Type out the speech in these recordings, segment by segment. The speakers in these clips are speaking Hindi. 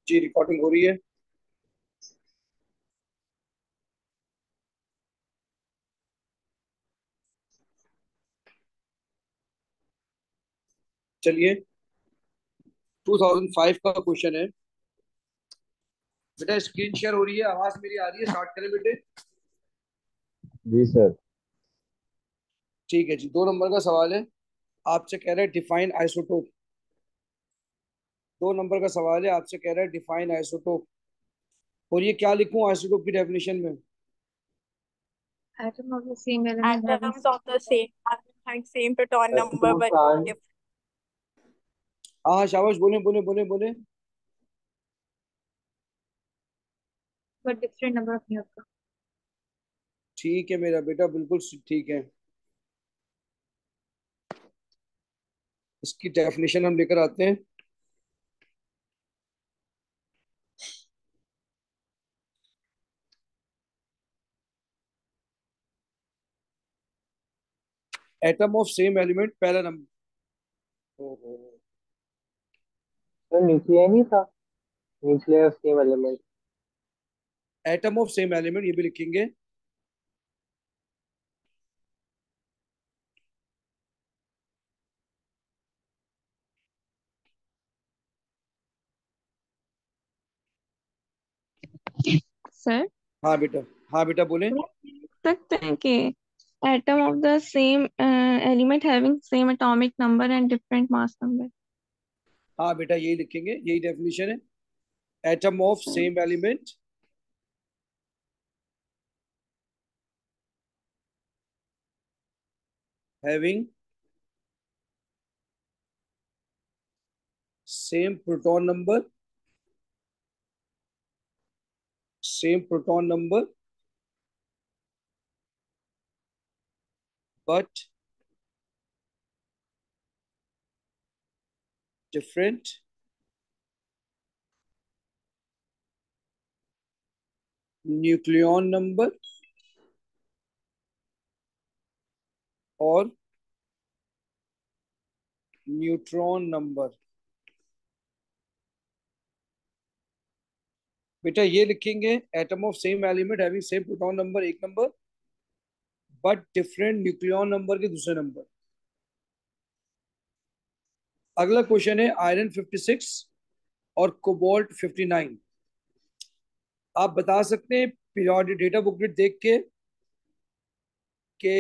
जी रिकॉर्डिंग हो रही है। चलिए 2005 का क्वेश्चन है। बेटा स्क्रीन शेयर हो रही है, आवाज मेरी आ रही है? स्टार्ट करें बेटे? जी सर। ठीक है जी। 2 नंबर का सवाल है, आपसे कह रहा है डिफाइन आइसोटोप। 2 नंबर का सवाल है, आपसे कह रहा है डिफाइन आइसोटोप। और ये क्या लिखूं आइसोटोप की डेफिनेशन में? Atom of the same element having Atoms of the same element having same proton number too but trans हाँ शाबाश, बोले बोले बोले बोले। but different number of neutrons. ठीक है मेरा बेटा, बिल्कुल ठीक है। इसकी डेफिनेशन हम लेकर आते हैं। एटम ऑफ सेम एलिमेंट, पहला नंबर। ओहो। तो न्यूक्लियर नहीं था, nuclear same element. Atom of same element ये भी लिखेंगे। सर हाँ बेटा, हाँ बेटा बोले। लिख सकते हैं कि atom of the same element having same atomic number and different mass number. हाँ बेटा यही लिखेंगे, यही डेफिनेशन है। Atom of same element having same proton number, same proton number but different nucleon number और न्यूट्रॉन नंबर। बेटा ये लिखेंगे, atom of same element having same proton number एक number but different nucleon number के दूसरे नंबर। अगला क्वेश्चन है आयरन 56 और कोबाल्ट 59। आप बता सकते हैं पीरियोडिक डेटा बुकलेट देख के कि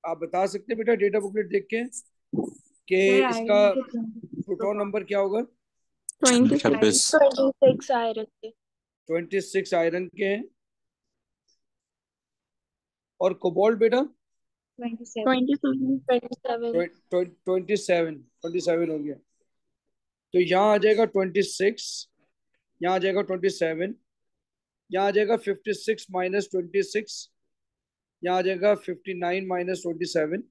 आप बता सकते हैं बेटा डेटा बुकलेट देख के कि Sir, इसका iron के प्रोटॉन नंबर क्या होगा? 26। 26 iron के 26 आयरन के हैं। और कोबाल्ट बेटा 27. 27 27 हो गया। तो यहाँ आ जाएगा 26, यहाँ आ जाएगा 27, यहाँ आ जाएगा 56 माइनस 26, यहाँ आ जाएगा 59 माइनस 27।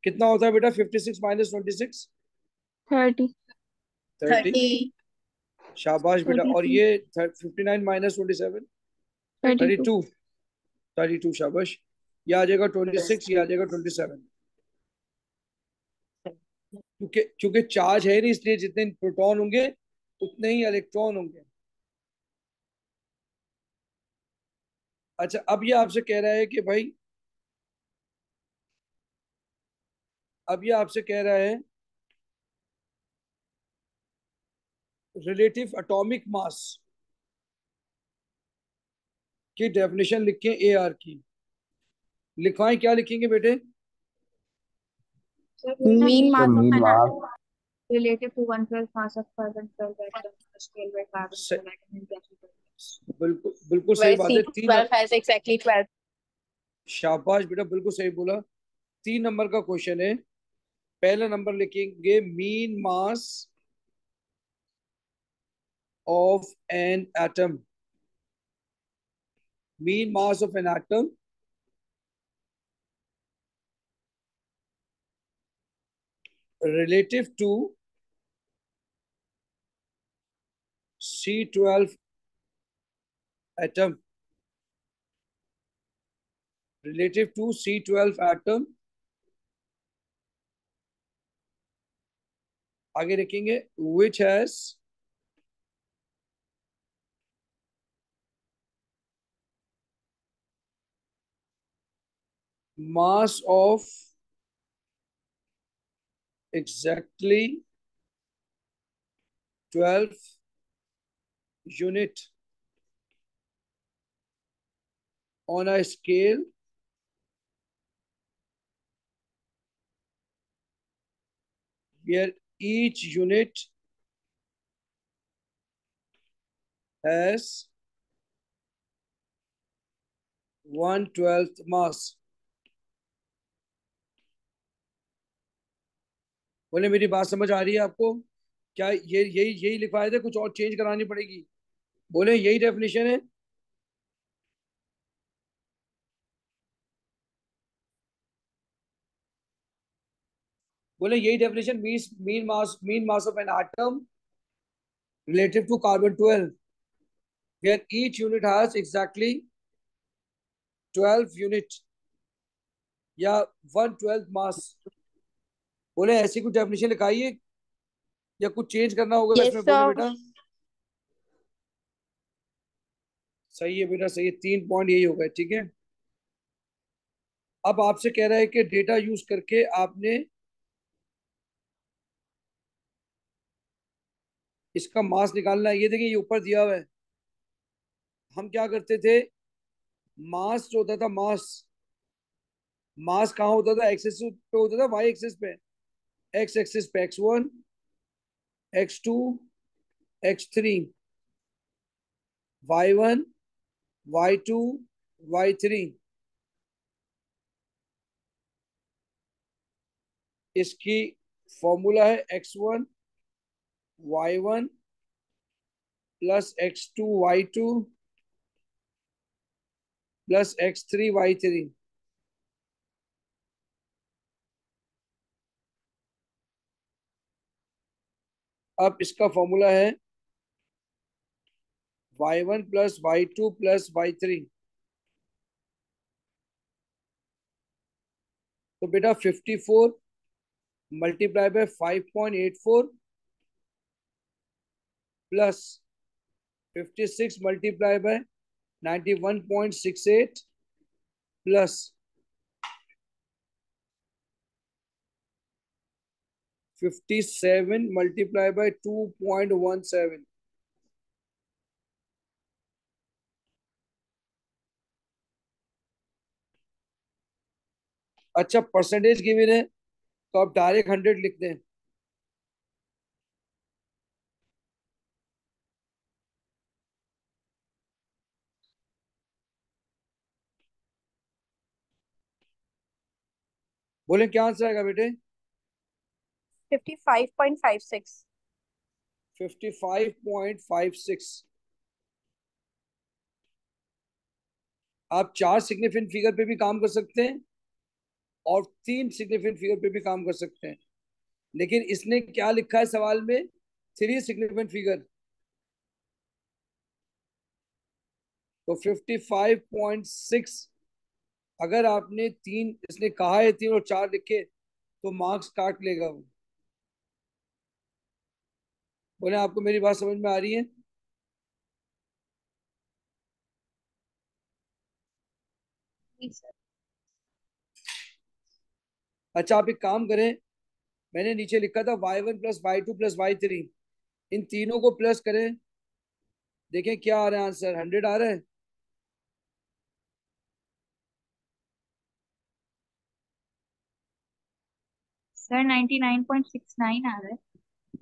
कितना होता है बेटा 56 माइनस 26? 30। 30। 30 शाबाश बेटा। और 32। ये 59 माइनस 27? 32। 32। 32 शाबाश। ये आ जाएगा 26, ये आ जाएगा 27। क्योंकि क्योंकि चार्ज है नहीं, इसलिए जितने प्रोटॉन होंगे उतने ही इलेक्ट्रॉन होंगे। अच्छा अब ये आपसे कह रहा है कि भाई, अब ये आपसे कह रहा है रिलेटिव एटॉमिक मास की डेफिनेशन लिखें ए आर की। लिखवाएं, क्या लिखेंगे बेटे? Sir, mean तो mass of mean an mass atom relative to 1/12 mass of carbon 12 atom scale by carbon 12 atom in gaseous. बिल्कुल बिल्कुल सही where बात है। C12 has exactly 12 शाबाश बेटा, बिल्कुल सही बोला। 3 नंबर का क्वेश्चन है। पहला नंबर लिखेंगे mean mass of an atom. Mean mass of an atom relative to C12 atom, relative to C12 atom आगे लिखेंगे which has mass of exactly 12 unit on a scale where each unit has 1/12 mass। बोले मेरी बात समझ आ रही है आपको? क्या ये यही यही लिखवाए थे, कुछ और चेंज करानी पड़ेगी? बोले यही डेफिनेशन है। बोले यही definition mean mass of an atom relative to carbon 12 where each unit has exactly 12 unit या 1/12 मास। बोले ऐसी कुछ डेफिनेशन लिखाइए या कुछ चेंज करना होगा Yes, इसमें? बोले sir. बेटा सही है बेटा, सही है, 3 पॉइंट यही होगा, ठीक है। अब आपसे कह रहा है कि डेटा यूज करके आपने इसका मास निकालना है। ये देखिए ये ऊपर दिया हुआ है। हम क्या करते थे, मास जो होता था मास, मास कहाँ होता था? एक्सिस पे होता था, वाई एक्सिस पे। एक्स एक्सिस पे x1 x2 x3, y1 y2 y3। इसकी फॉर्मूला है x1 y1 plus x2 y2 plus x3 y3। अब इसका फॉर्मूला है y1 plus y2 plus y3। तो बेटा 54 multiply by 5.84 plus 56 multiply by 91.68 plus 57 multiply by 2.17। अच्छा परसेंटेज गिवन है तो आप डायरेक्ट 100 लिख दें। बोले क्या आंसर आएगा बेटे? 55.56. 55.56। आप 4 सिग्निफिकेंट फिगर पे भी काम कर सकते हैं और 3 सिग्निफिकेंट फिगर पे भी काम कर सकते हैं, लेकिन इसने क्या लिखा है सवाल में? 3 सिग्निफिकेंट फिगर। तो 55.6 अगर आपने 3, इसने कहा है 3 और 4 लिखे तो मार्क्स काट लेगा वो। बोले आपको मेरी बात समझ में आ रही है? Yes, sir. अच्छा आप एक काम करें, मैंने नीचे लिखा था y1 plus y2 plus y3, इन तीनों को प्लस करें, देखें क्या आ रहा है आंसर। 100 आ रहा है। Sir, 99.69 आ रहा है।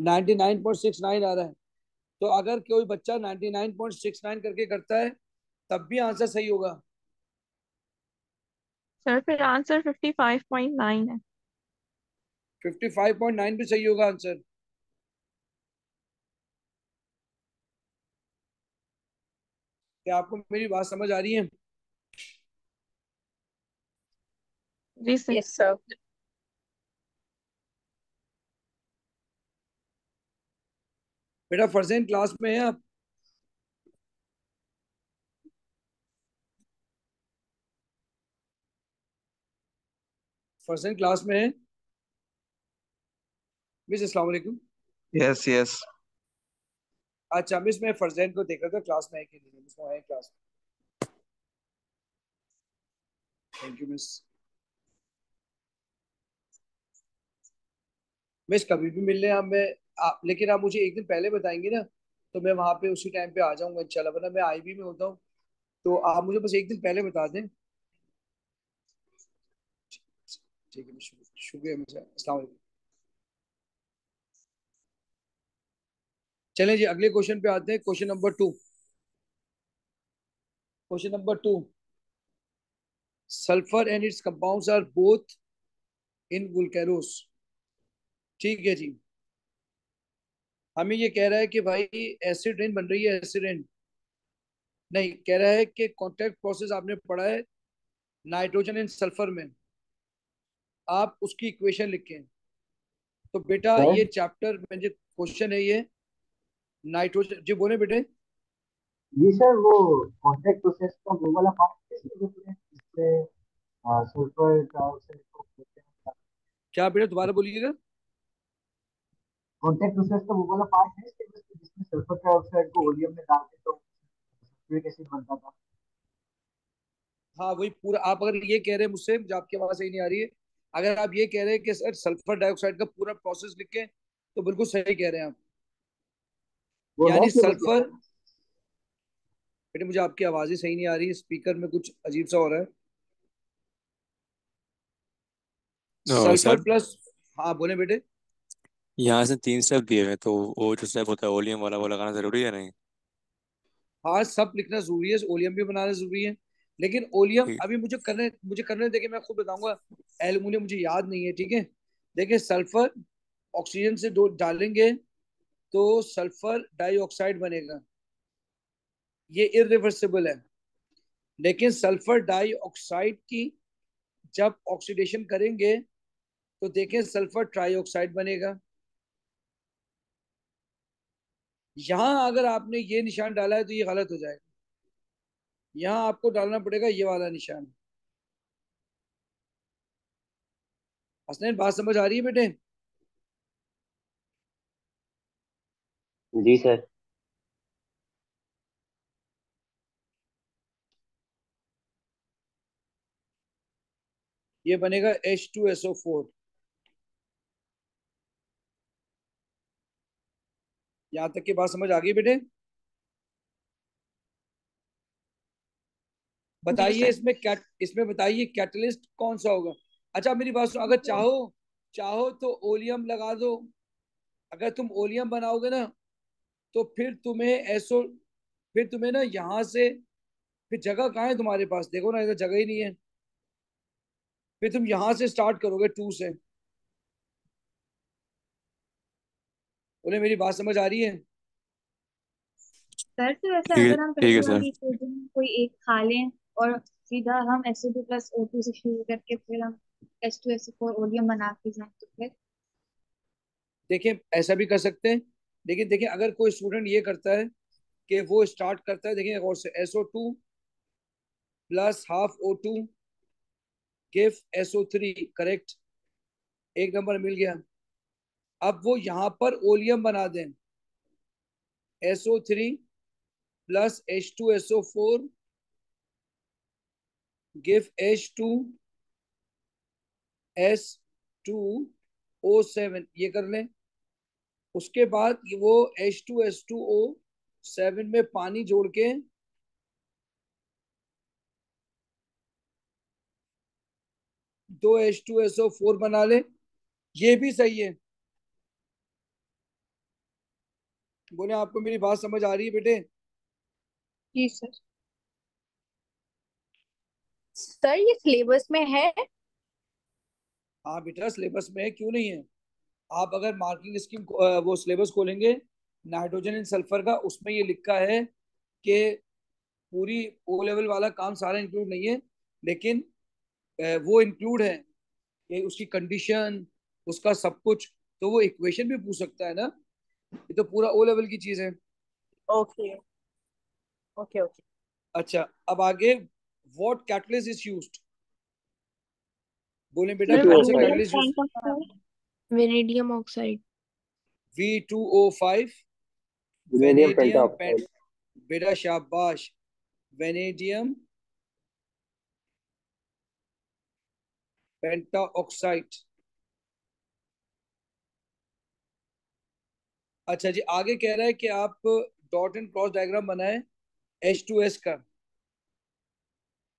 99.69 आ रहा है। तो अगर कोई बच्चा 99.69 करके करता है तब भी आंसर सही होगा। सर फिर आंसर 55.9 है। 55.9 भी सही होगा आंसर। क्या आपको मेरी बात समझ आ रही है? जी सर। Yes, sir. बेटा फर्जेंट क्लास में है आप? फर्जेंट क्लास में है? मिस अस्सलाम वालेकुम। Yes yes. अच्छा मिस, मैं फरजैन को देख रहा था क्लास में है कि नहीं, मिस वो है क्लास में। Thank you miss. मिस कभी भी मिलने आप मैं लेकिन आप मुझे एक दिन पहले बताएंगे ना, तो मैं वहां पे उसी टाइम पे आ जाऊंगा इंशाल्लाह, वरना मैं आईबी में होता हूँ। तो आप मुझे बस एक दिन पहले बता दें। ठीक है, शुक्रिया मिस, अस्सलाम वालेकुम। चलें जी, अगले क्वेश्चन पे आते हैं। Question number 2। Question number 2, sulphur and its compounds are both in volcanoes. ठीक है जी। हमें ये कह रहा है कि भाई एसिड रेन बन रही है, एसिड रेन नहीं, कह रहा है कि कांटेक्ट प्रोसेस आपने पढ़ा है नाइट्रोजन एंड सल्फर में, आप उसकी इक्वेशन लिखें। तो बेटा सर ये चैप्टर में जो क्वेश्चन है ये नाइट्रोजन जी, बोले बेटे। जी सर, वो कॉन्टैक्ट प्रोसेस का वो वाला पार्ट कैसे होता है जिससे सल्फर डाइऑक्साइड को क्या बेटा दोबारा बोलिएगा। कॉन्टैक्ट प्रोसेस का वो वाला पार्ट है जिसमें सल्फर डाइऑक्साइड को वॉल्यूम में डालते तो सल्फ्यूरिक एसिड बनता था। हाँ वही पूरा, आप अगर ये कह रहे हैं मुझसे, मुझे आपकी आवाज सही नहीं आ रही है, अगर आप ये कह रहे हैं कि सर सल्फर डाइऑक्साइड का पूरा प्रोसेस लिखें, तो बिल्कुल सही कह रहे हैं आप। वो है यानी सिलेबस में सल्फर, सर। बेटे मुझे आपकी आवाज ही सही नहीं आ रही है, स्पीकर में कुछ अजीब सा हो रहा है। सल्फर सर, प्लस, हाँ बोले बेटे। यहाँ से 3 स्टेप दिए हुए, तो वो जो स्टेप होता है ओलियम वाला, वो लगाना जरूरी है नहीं? हाँ सब लिखना जरूरी है, ओलियम भी बनाना जरूरी है, लेकिन ओलियम ठीक। अभी मुझे करने देखिए, मैं खुद बताऊंगा। एल्युमिनियम मुझे याद नहीं है, ठीक है। देखिए सल्फर ऑक्सीजन से दो डालेंगे तो सल्फर डाइऑक्साइड बनेगा, ये इरिवर्सिबल है। लेकिन सल्फर डाइऑक्साइड की जब ऑक्सीडेशन करेंगे तो देखें सल्फर ट्राइऑक्साइड बनेगा। यहां अगर आपने ये निशान डाला है तो ये गलत हो जाएगा, यहां आपको डालना पड़ेगा ये वाला निशान। हसनैन बात समझ आ रही है बेटे। जी सर। ये बनेगा H2SO4। यहां तक की बात समझ आ गई बेटे। जी बताइए सर। इसमें बताइए कैटलिस्ट कौन सा होगा। अच्छा मेरी बात सुनो, अगर चाहो चाहो तो ओलियम लगा दो। अगर तुम ओलियम बनाओगे ना, तो फिर तुम्हें ना यहाँ से, फिर जगह कहाँ है तुम्हारे पास, देखो ना इधर जगह ही नहीं है। फिर तुम यहाँ से स्टार्ट करोगे 2 से। बोले मेरी बात समझ आ रही है। सर तो ऐसे ठीक है, अगर हम ठीक पहली है सर। वाली इक्वेशन कोई एक खा लें और सीधा हम SO2 प्लस O2 से शुरू करके फिर हम H2SO4 ओलियम बना के जाएं तो फिर। देखिए ऐसा भी कर सकते हैं, लेकिन देखिए अगर कोई स्टूडेंट ये करता है कि वो स्टार्ट करता है, देखिए और से SO2 plus half O2 give SO3, correct, एक नंबर मिल गया। अब वो यहाँ पर ओलियम बना दें, SO3 plus H2SO4 give H2S2O7, ये कर लें। उसके बाद वो H2S2O7 में पानी जोड़ के दो H2SO4 बना ले, ये भी सही है। बोले आपको मेरी बात समझ आ रही है बेटे। जी सर। सर ये सिलेबस में है? हाँ बेटा सिलेबस में है, क्यों नहीं है। आप अगर मार्किंग स्कीम वो सिलेबस खोलेंगे नाइट्रोजन एंड सल्फर का, उसमें ये लिखा है कि पूरी ओ लेवल वाला काम सारा इंक्लूड नहीं है, लेकिन वो इंक्लूड है कि उसकी कंडीशन, उसका सब कुछ। तो वो इक्वेशन भी पूछ सकता है ना, ये तो पूरा ओ लेवल की चीज है। Okay okay okay. अच्छा अब आगे, व्हाट कैटलिस्ट इज यूज्ड। बोले बेटा सर कौन से oxide. Vanadium catalyst use. Kind of sir. Vanadium oxide. V2O5 vanadium vanadium pentoxide. बेटा शाबाश, वेनेडियम पेंटाऑक्साइड। अच्छा जी, आगे कह रहा है कि आप डॉट एंड क्रॉस डायग्राम बनाए H2S का।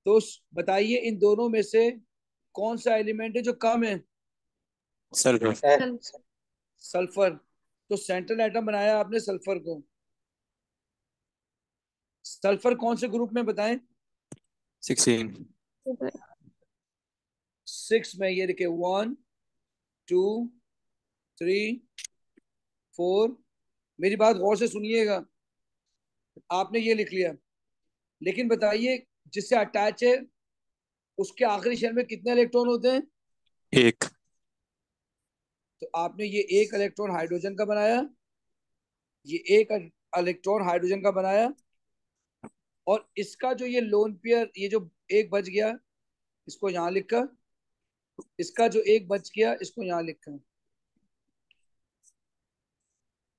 तो बताइए इन दोनों में से कौन सा एलिमेंट है जो कम है? सल्फर। सल्फर। सल्फर। तो सेंट्रल एटम बनाया आपने सल्फर को। सल्फर कौन से ग्रुप में बताएं? 16। 6 में। ये लिखे 1 2 3 4। मेरी बात गौर से सुनिएगा। आपने ये लिख लिया, लेकिन बताइए जिससे अटैच है उसके आखिरी शेल में कितने इलेक्ट्रॉन होते हैं? एक। तो आपने ये एक इलेक्ट्रॉन हाइड्रोजन का बनाया, ये एक इलेक्ट्रॉन हाइड्रोजन का बनाया, और इसका जो ये लोन पेयर, ये जो एक बच गया इसको यहां लिखा, इसका जो एक बच गया इसको यहां लिखा।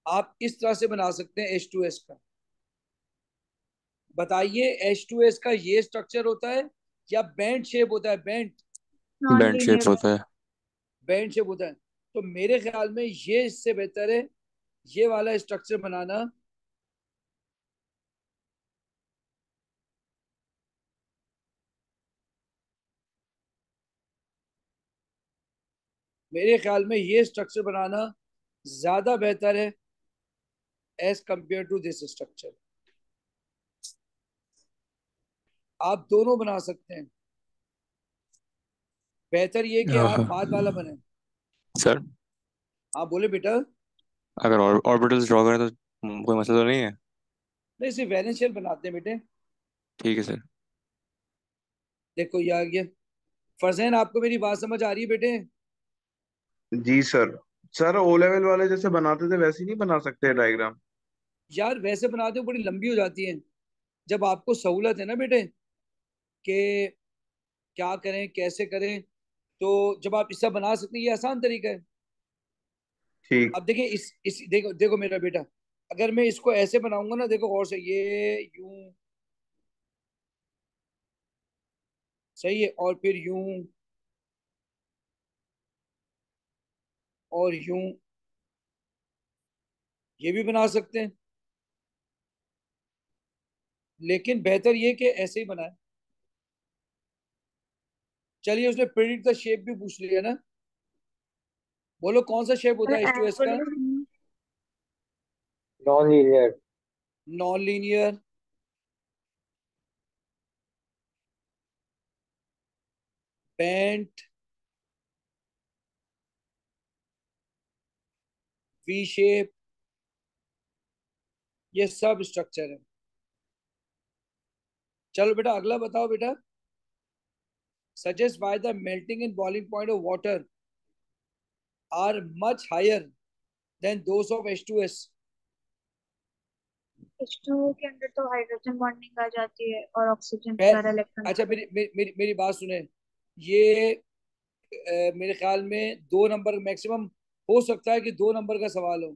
आप इस तरह से बना सकते हैं H2S का। बताइए H2S का ये स्ट्रक्चर होता है या बैंड शेप होता है? Band non band shape linear. होता है। बैंड शेप होता है। तो मेरे ख्याल में ये इससे बेहतर है ये वाला स्ट्रक्चर बनाना। मेरे ख्याल में ये स्ट्रक्चर बनाना ज्यादा बेहतर है as compared to this structure. आप दोनों बना सकते हैं। बेहतर ये कि आप हाँ बाद वाला बने। सर, आप बोले बेटा। अगर ऑर्बिटल्स ड्रॉ करें तो कोई मसला तो नहीं है? नहीं, सिर्फ वैलेंस शेल बनाते हैं बेटे। ठीक है सर। देखो ये आ गया। फरजैन, आपको मेरी बात समझ आ रही है बेटे? जी सर। सर ओ लेवल वाले जैसे बनाते थे वैसे ही नहीं बना सकते डायग्राम? यार वैसे बनाते हो बड़ी लंबी हो जाती है। जब आपको सहूलत है ना बेटे कि क्या करें कैसे करें, तो जब आप इससे बना सकते हैं, ये आसान तरीका है। ठीक। अब देखिए इस देखो देखो मेरा बेटा, अगर मैं इसको ऐसे बनाऊंगा ना, देखो गौर से, ये यूं सही है, और फिर यूं और यूं, ये भी बना सकते हैं। लेकिन बेहतर ये कि ऐसे ही बनाए। चलिए, उसने प्रिडिक्ट द शेप भी पूछ लिया ना। बोलो कौन सा शेप होता है H2S का? Non linear. Non linear, bent, V shape, ये सब स्ट्रक्चर है। चलो बेटा अगला बताओ बेटा। Suggest why the melting and boiling point of water are much higher than those of H2S। H2O के अंदर तो हाइड्रोजन बॉन्डिंग आ जाती है और ऑक्सीजन मैं सारा इलेक्ट्रॉन। अच्छा, मेरी बात सुने। ये मेरे ख्याल में 2 नंबर मैक्सिमम हो सकता है कि 2 नंबर का सवाल हो।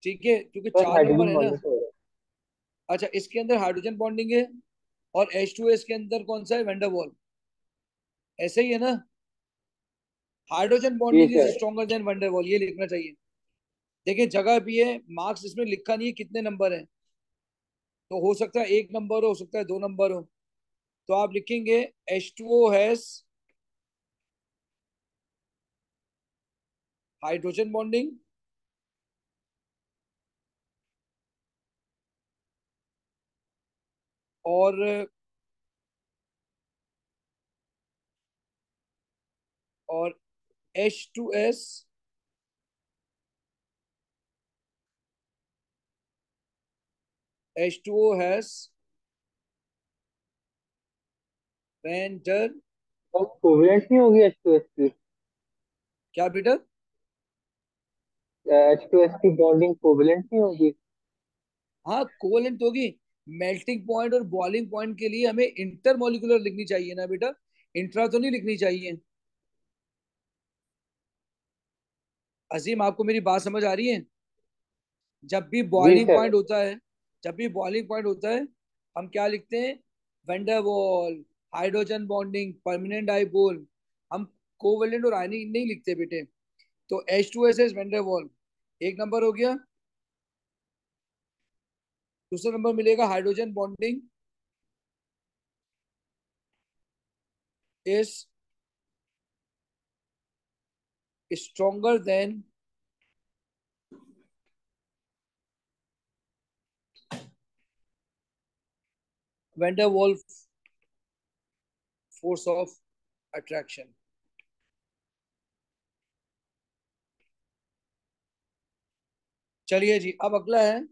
ठीक है, क्योंकि सर 4 नंबर हाइड्रोजन है ना। बॉन्डिंग हो रहा अच्छा, इसके अंदर हाइड्रोजन बॉन्डिंग है, और H2S के अंदर कौन सा है? वेंडरवॉल। ऐसे ही है ना। हाइड्रोजन है। जी bonding is sir. Stronger than van der Waals, ये लिखना चाहिए। देखिए जगह भी है, मार्क्स इसमें लिखा नहीं है कितने नंबर है। तो हो सकता है 1 नंबर हो सकता है 2 नंबर हो। तो आप लिखेंगे H2O हैज हाइड्रोजन बॉन्डिंग और और H2S H2O has vendor. Sir covalent नहीं होगी H2S की? क्या बेटा? H2S की बॉन्डिंग कोवेलेंट नहीं होगी? हाँ कोवलेंट होगी। मेल्टिंग पॉइंट और बॉइलिंग पॉइंट के लिए हमें इंटरमोलिकुलर लिखनी चाहिए ना बेटा, इंट्रा तो नहीं लिखनी चाहिए। अजीम, आपको मेरी बात समझ आ रही है? जब भी जी बॉइलिंग सर। पॉइंट होता है, जब भी बॉइलिंग पॉइंट होता है, हम क्या लिखते हैं? Vendor wall, hydrogen bonding, permanent dipole. हम कोवेलेंट और आयनिक नहीं लिखते बेटे। तो H2S इज वेंडर वॉल, एक नंबर हो गया। दूसरा नंबर मिलेगा hydrogen bonding is stronger than van der Waals force of attraction। चलिए जी, अब अगला है,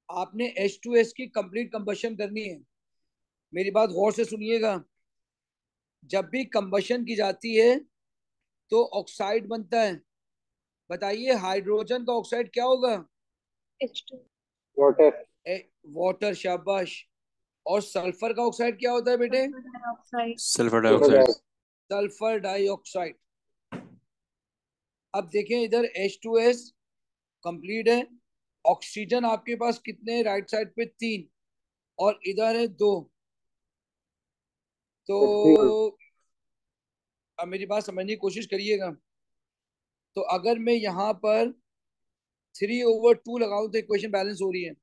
आपने H2S की कंप्लीट कंबशन करनी है। मेरी बात गौर से सुनिएगा। जब भी कंबशन की जाती है तो ऑक्साइड बनता है। बताइए हाइड्रोजन का ऑक्साइड क्या होगा? H2। वाटर। वाटर, शाबाश। और सल्फर का ऑक्साइड क्या होता है बेटे? Sulphur dioxide. Sulphur sulphur dioxide. Sulphur dioxide. अब देखें इधर H2S कंप्लीट है। ऑक्सीजन आपके पास कितने? राइट साइड पे 3, और इधर है 2। डाइऑक्साइड। तो अब मेरी बात समझने की कोशिश करिएगा। तो अगर मैं यहाँ पर 3/2 लगाऊं तो इक्वेशन बैलेंस हो रही है।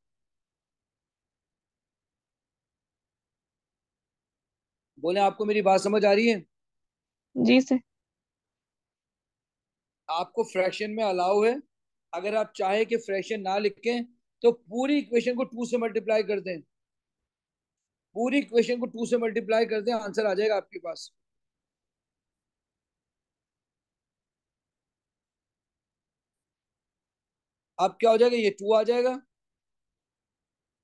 बोले आपको मेरी बात समझ आ रही है? जी सर। आपको फ्रैक्शन में अलाउ है। अगर आप चाहे कि फ्रैक्शन ना लिखें तो पूरी इक्वेशन को 2 से मल्टीप्लाई कर दें। पूरी इक्वेशन को 2 से मल्टीप्लाई कर दें, आंसर आ जाएगा आपके पास। अब क्या हो जाएगा? ये 2 आ जाएगा,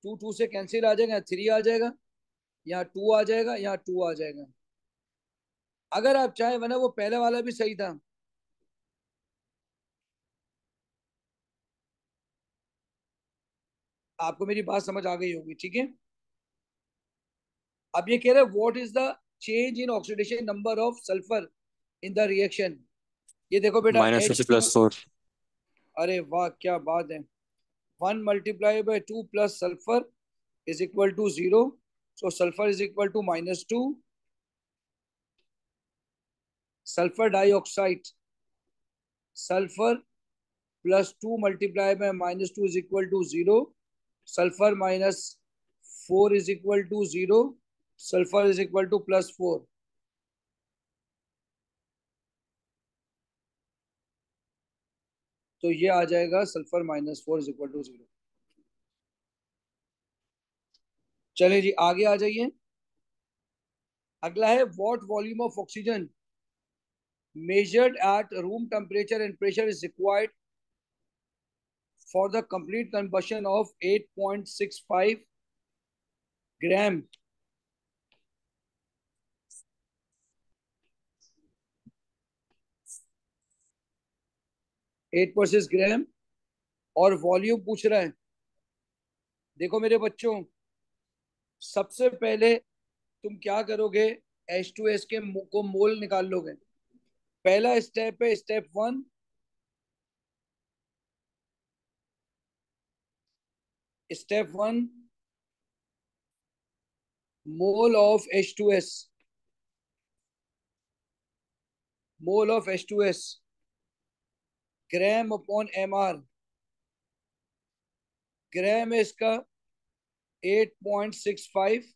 2 2 से कैंसिल आ जाएगा, 3 आ जाएगा, यहाँ 2 आ जाएगा, यहाँ 2 आ जाएगा। अगर आप चाहे, वरना वो पहले वाला भी सही था। आपको मेरी बात समझ आ गई होगी, ठीक है। अब ये कह रहे हैं what is the change in oxidation number of sulphur in the reaction. ये देखो बेटा, -50 H2। + 4। अरे वाह, क्या बात है। 1 × 2 plus sulphur is equal to 0। So sulphur is equal to -2। Sulphur dioxide, sulphur +2 × -2 is equal to 0। Sulphur -4 is equal to 0। Sulphur is equal to +4। तो ये आ जाएगा सल्फर -4 इज इक्वल टू 0। चलिए जी, आगे आ जाइए। अगला है what volume of oxygen measured at room temperature and pressure is required for the complete combustion of 8.65 gram 8.6 ग्राम, और वॉल्यूम पूछ रहा है। देखो मेरे बच्चों, सबसे पहले तुम क्या करोगे? H2S के को मोल निकाल लोगे। पहला स्टेप है step 1। Step 1, mole of H2S, mole of H2S ग्राम/mr। ग्राम है इसका 8.65।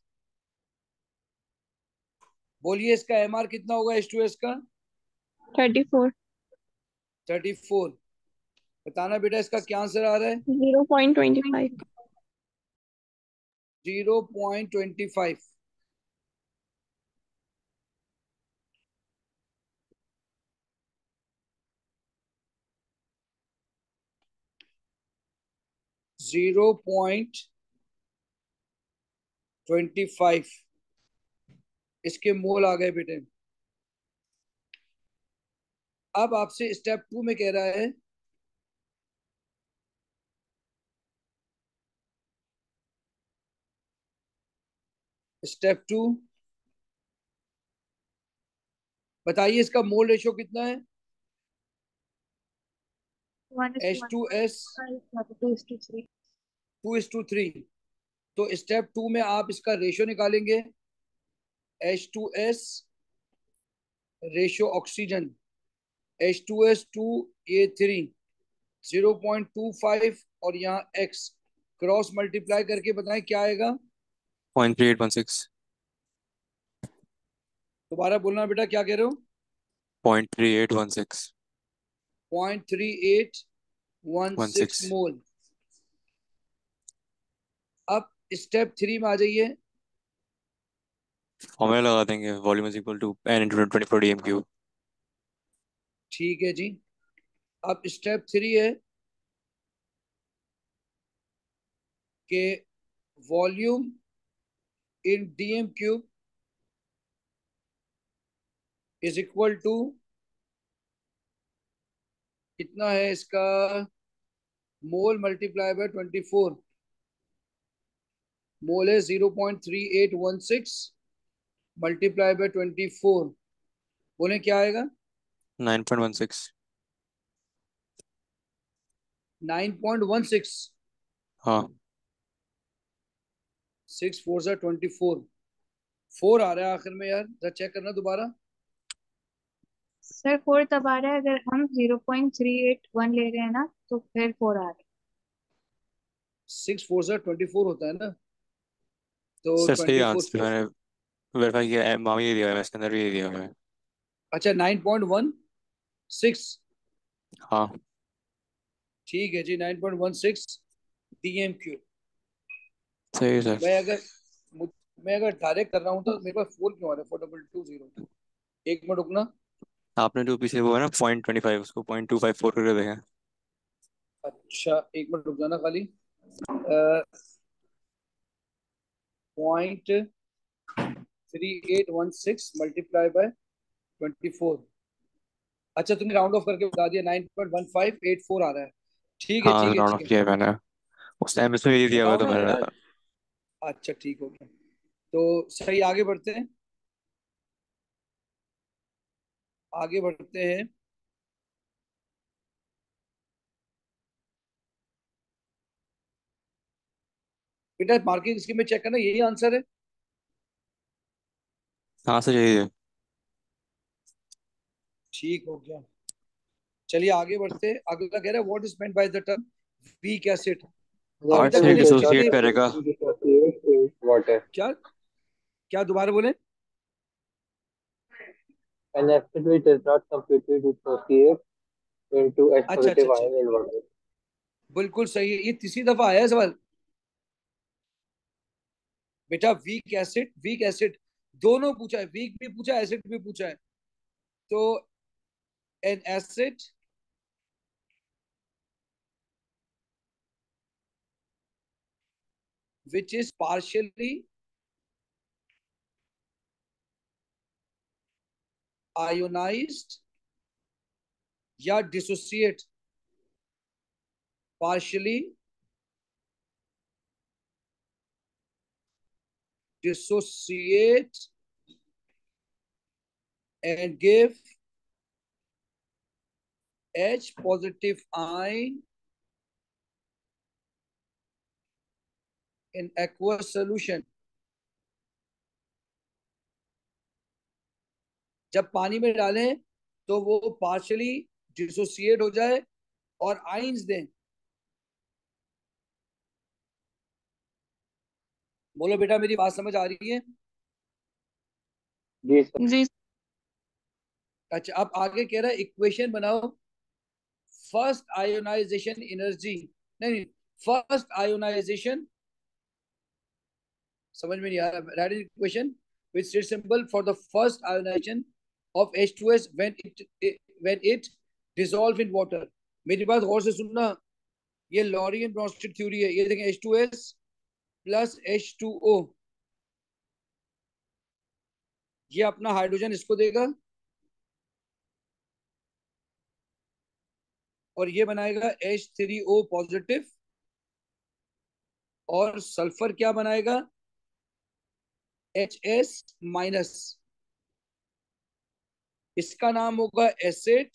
बोलिए इसका mr कितना होगा H2S का? 34। 34। बताना बेटा इसका क्या आंसर आ रहा है? 0.25। 0.25। 0.25 इसके मोल आ गए बेटे। अब आपसे स्टेप 2 में कह रहा है स्टेप 2, बताइए इसका मोल रेशियो कितना है? H2S 2:3। 2:3। तो स्टेप 2 में आप इसका रेशियो निकालेंगे, H2S रेशियो ऑक्सीजन, H2S2A3 0.25 और यहाँ X क्रॉस मल्टीप्लाई करके बताएं क्या आएगा। 0.3816। दोबारा बोलना बेटा, क्या कह रहे हो। 0.3816। 0.3816 16। मोल। अब स्टेप 3 में आ जाइए। फॉर्मूला लगा देंगे, volume is equal to n into 24 dm cube. ठीक है जी। अब स्टेप 3 है कि volume in dm cube is equal to, कितना है इसका, मोल मल्टीप्लाई बाय 24। मोल है 0.3816 मल्टीप्लाई बाय 24। बोले क्या आएगा। 9.16। 9.16। हाँ 6 4 सा 24। 4 आ रहा है आखिर में यार, जरा चेक करना दोबारा। सर 4 तब आ रहा है अगर हम 0.381 ले रहे हैं ना, तो फिर 4 आ रहा है। 6 4 सा 24 होता है ना, तो सर सही 24। आंसर मैंने वेरीफाई किया, मामी दिया है, इसके अंदर भी दिया है। अच्छा 9.16। हाँ ठीक है जी, 9.16 डीएम क्यूब। सही है सर। मैं अगर मैं अगर डायरेक्ट कर रहा हूँ तो मेरे पास 4 क्यों आ रहा है, 42220। एक मिनट रुकना। आपने जो पीछे वो है ना 0.25, उसको 0.254 करके देखें। अच्छा एक मिनट रुक जाना खाली। 0.3816 मल्टीप्लाई बाय 24। अच्छा तुमने राउंड ऑफ करके बता दिया, 9.1584 आ रहा है। ठीक है हाँ ठीक है राउंड ठीक ऑफ है। किया है मैंने, उस टाइम इसमें ये दिया हुआ बताओ तो ना मैंने। बेटा। अच्छा ठीक हो गया। तो सही, आगे बढ़ते हैं, आगे बढ़ते हैं। बेटा मार्किंग स्कीम में चेक करना, यही आंसर है। हाँ सर यही है। ठीक हो गया। चलिए आगे बढ़ते हैं। अगला कह रहा है what is meant by the term weak acid. अभी हार्ट तक से मैंने इसकी डिसोसिएट चीजें, करेगा। water. क्या क्या दोबारा बोले। An acid which does not completely dissociate into H अच्छा अच्छा positive अच्छा, ion in water. बिल्कुल सही है, ये तीसरी दफा आया है सवाल। बेटा वीक एसिड, वीक एसिड दोनों पूछा है, वीक भी पूछा है एसिड भी पूछा है। तो N acid which is partially ionized या dissociate, partially dissociate and give H positive ion in aqueous solution। जब पानी में डालें तो वो पार्शली डिसोसिएट हो जाए और आइंस दें। बोलो बेटा मेरी बात समझ आ रही है। जी सर। जी अच्छा अब आगे कह रहा है इक्वेशन बनाओ, फर्स्ट आयोनाइजेशन एनर्जी, नहीं फर्स्ट आयोनाइजेशन, समझ में नहीं आ रहा। Right equation which state symbol for the first ionisation of H2S when it dissolve in water। मेरी बात गौर से सुनना, ये लॉरियन ब्रोंस्टेड थ्योरी है। ये देखें H2S प्लस H2O, ये अपना हाइड्रोजन इसको देगा और ये बनाएगा H3O पॉजिटिव, और सल्फर क्या बनाएगा, HS माइनस। इसका नाम होगा एसिड,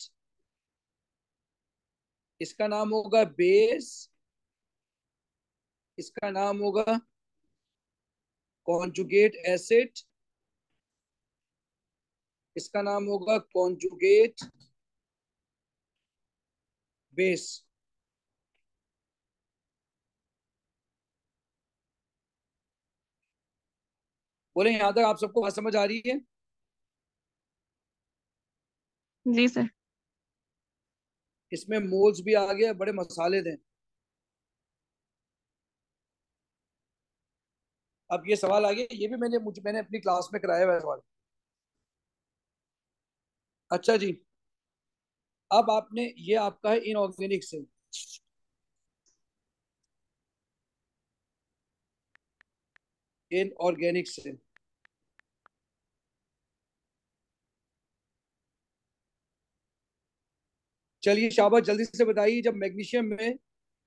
इसका नाम होगा बेस, इसका नाम होगा कॉन्जुगेट एसिड, इसका नाम होगा कॉन्जुगेट बेस। बोले यहां तक आप सबको बात समझ आ रही है? जी सर। इसमें मोल्स भी आ गए, बड़े मसाले थे। अब ये सवाल आ गया, ये भी मैंने अपनी क्लास में कराया हुआ है सवाल। अच्छा जी, अब आपने, ये आपका है इनऑर्गेनिक से। इनऑर्गेनिक से चलिए शाबाश, जल्दी से बताइए, जब मैग्नीशियम में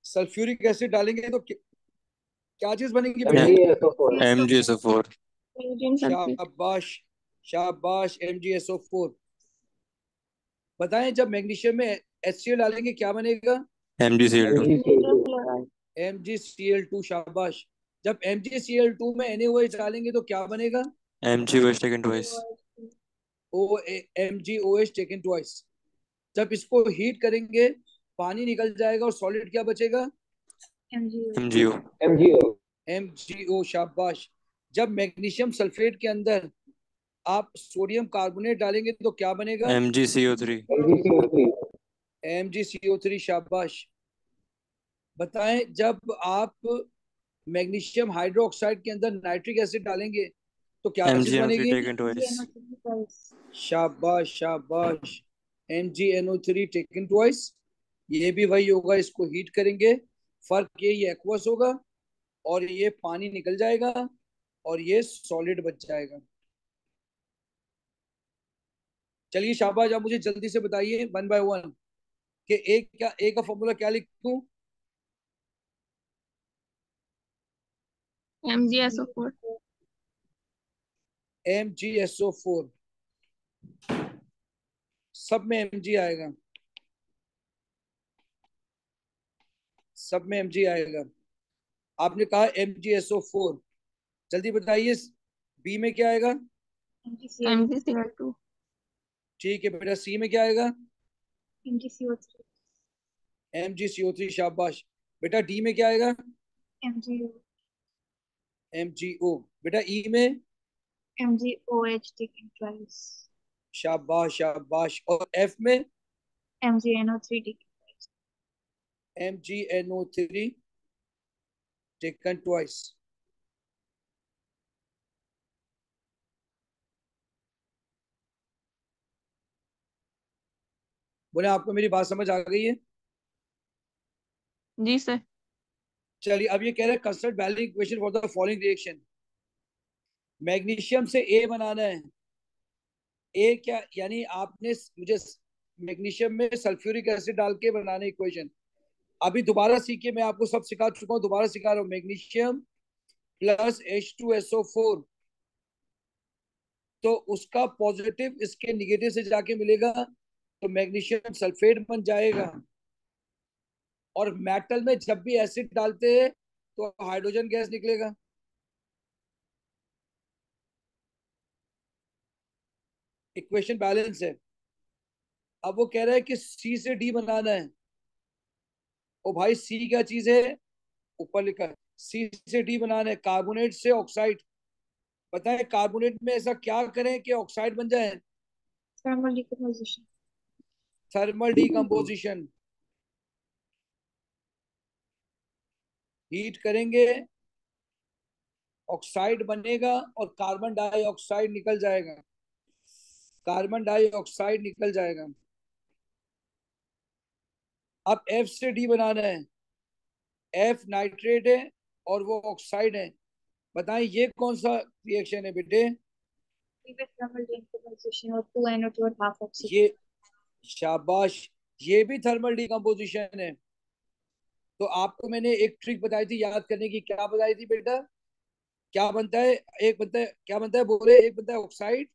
सल्फ्यूरिक एसिड डालेंगे तो क्या चीज बनेगी बेटे? MgSO4। MgSO4। Sodium sulphate. शाबाश, शाबाश, MgSO4। बताएं जब मैग्नीशियम में HCl डालेंगे क्या बनेगा? MgCl2। MgCl2। क्लोराइड। MgCl2, शाबाश। जब MgCl2 में NaOH डालेंगे तो क्या बनेगा? MgOH taken twice। ओ MgOH टेकन ट्वाइस। जब इसको हीट करेंगे पानी निकल जाएगा और सॉलिड क्या बचेगा? MgO। MgO। MgO, शाबाश। जब मैग्नीशियम सल्फेट के अंदर आप सोडियम कार्बोनेट डालेंगे तो क्या बनेगा? MgCO3। MgCO3। MgCO3, शाबाश। बताएं जब आप मैग्नीशियम हाइड्रोक्साइड के अंदर नाइट्रिक एसिड डालेंगे तो क्या चीज MgNO3 बनेगी? taken twice। शाबाश, शाबाश, MgNO3 टेकन ट्वाइस। ये भी वही होगा, इसको हीट करेंगे, फर्क ये एक्वस होगा और ये पानी निकल जाएगा और ये सॉलिड बच जाएगा। चलिए शाबाश, आप मुझे जल्दी से बताइए वन बाय वन कि एक क्या, एक का फॉर्मूला क्या लिखूं? MgSO4। MgSO4, सब में Mg आएगा, सब में Mg आएगा। आपने कहा MgSO4, जल्दी बताइए बी में क्या आएगा? MgCl2। ठीक है बेटा, सी में क्या आएगा? MgCO3। MgCO3, शाबाश। बेटा डी में क्या आएगा? MgO। MgO। बेटा ई में? MgOH taken twice। शाबाश, शाबाश। और एफ में? MgNO3 taken twice। MgNO3 taken twice. बोले आपको मेरी बात समझ आ गई है? जी सर। चलिए अब ये कह रहे हैं construct balance equation for the following reaction. Magnesium से ए बनाना है। ए क्या यानी आपने मुझे मैग्नीशियम में सल्फ्यूरिक एसिड डाल के बनाने इक्वेशन। अभी दोबारा सीखिए, मैं आपको सब सिखा चुका हूँ, दोबारा सिखा रहा हूँ। मैग्नीशियम प्लस H2SO4, तो उसका पॉजिटिव इसके निगेटिव से जाके मिलेगा तो मैग्नीशियम सल्फेट बन जाएगा। और मेटल में जब भी एसिड डालते हैं तो हाइड्रोजन गैस निकलेगा। इक्वेशन बैलेंस है। अब वो कह रहा है कि सी से डी बनाना है। ओ भाई, सी क्या चीज है? ऊपर लिखा है सी से डी बनाना है, कार्बोनेट से ऑक्साइड। बताएं कार्बोनेट में ऐसा क्या करें कि ऑक्साइड बन जाए? Thermal decomposition। Thermal decomposition. Heat करेंगे, ऑक्साइड बनेगा और कार्बन डाइऑक्साइड निकल जाएगा, कार्बन डाइऑक्साइड निकल जाएगा। अब एफ से डी बनाना है। एफ नाइट्रेट है और वो ऑक्साइड है। बताएं ये कौन सा रिएक्शन है बेटे? Previous thermal decomposition और 2NO2 और half oxygen। ये, शाबाश, ये भी थर्मल डिकम्पोजिशन है। तो आपको मैंने एक ट्रिक बताई थी याद करने की, क्या बताई थी बेटा? क्या बनता है? एक बनता है, क्या बनता है बोले? एक बनता है ऑक्साइड,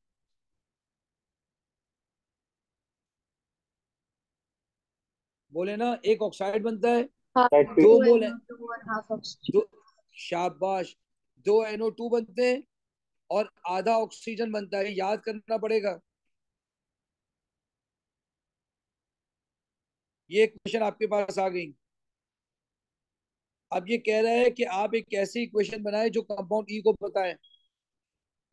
बोले ना, एक ऑक्साइड बनता है, हाफ That दो टू fits. मोल है, NO2 और हाफ ऑक्सीजन। दो, शाबाश, दो NO2 बनते हैं और आधा ऑक्सीजन बनता है, याद करना पड़ेगा। ये क्वेश्चन आपके पास आ गई। अब ये कह रहा है कि आप एक ऐसी इक्वेशन बनाए जो कंपाउंड ई को बताएं।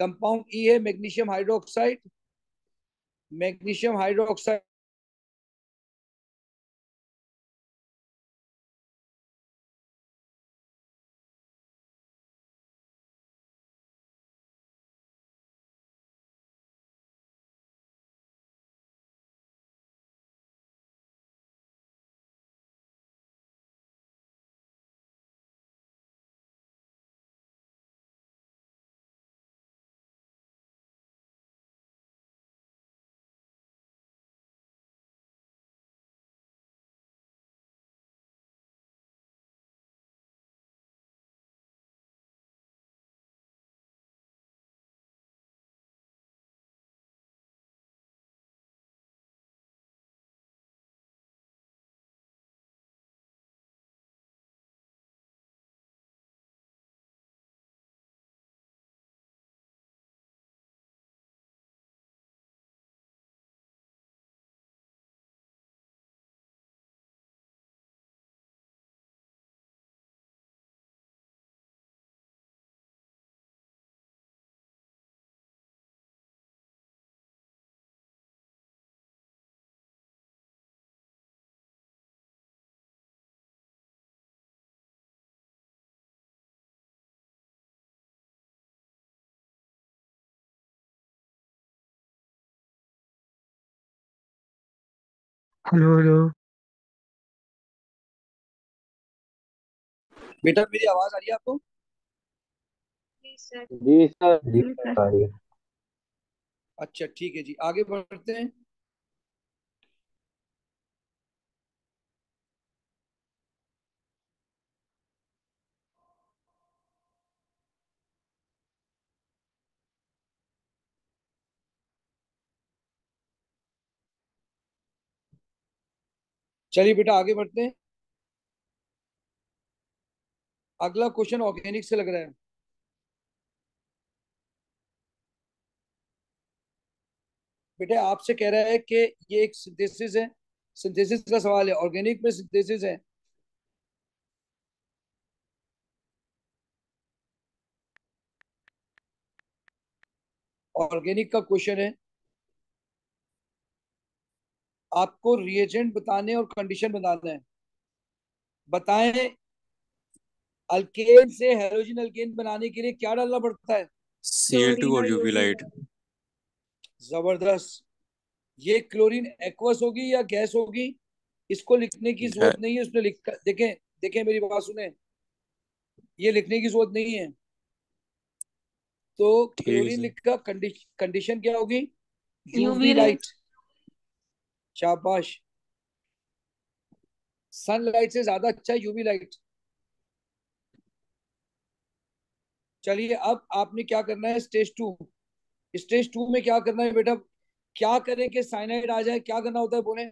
कंपाउंड ई है magnesium hydroxide, magnesium hydroxide hello hello. बेटा मेरी आवाज आ रही है आपको? जी सर। जी सर, जी जी सर, सर। सॉरी। अच्छा ठीक है जी, आगे बढ़ते हैं। चलिए बेटा आगे बढ़ते हैं। अगला क्वेश्चन ऑर्गेनिक से लग रहा है। बेटा आपसे कह रहा है कि ये एक सिंथेसिस है, सिंथेसिस का सवाल है, ऑर्गेनिक में सिंथेसिस है। ऑर्गेनिक का क्वेश्चन है, आपको रिएजेंट बताने और कंडीशन बताना है। बताएं अल्केन से हेलोजन अल्केन बनाने के लिए क्या डालना पड़ता है? Cl2 क्लोरीन और और यूवी यूवी लाइट। लाइट। जबरदस्त। ये क्लोरीन एक्वस होगी या गैस होगी, इसको लिखने की जरूरत नहीं है, उसने लिखा, देखें, देखें मेरी बात सुने, ये लिखने की जरूरत नहीं है। तो ठीक है क्लोरीन सर। लिखा, कंडीशन क्या होगी? UV UV rays. लाइट। शाबाश, सनलाइट से ज्यादा अच्छा है यूवी लाइट। चलिए अब आपने क्या करना है, स्टेज टू। स्टेज टू में क्या करना है बेटा? क्या करें कि साइनाइड आ जाए, क्या करना होता है बोले?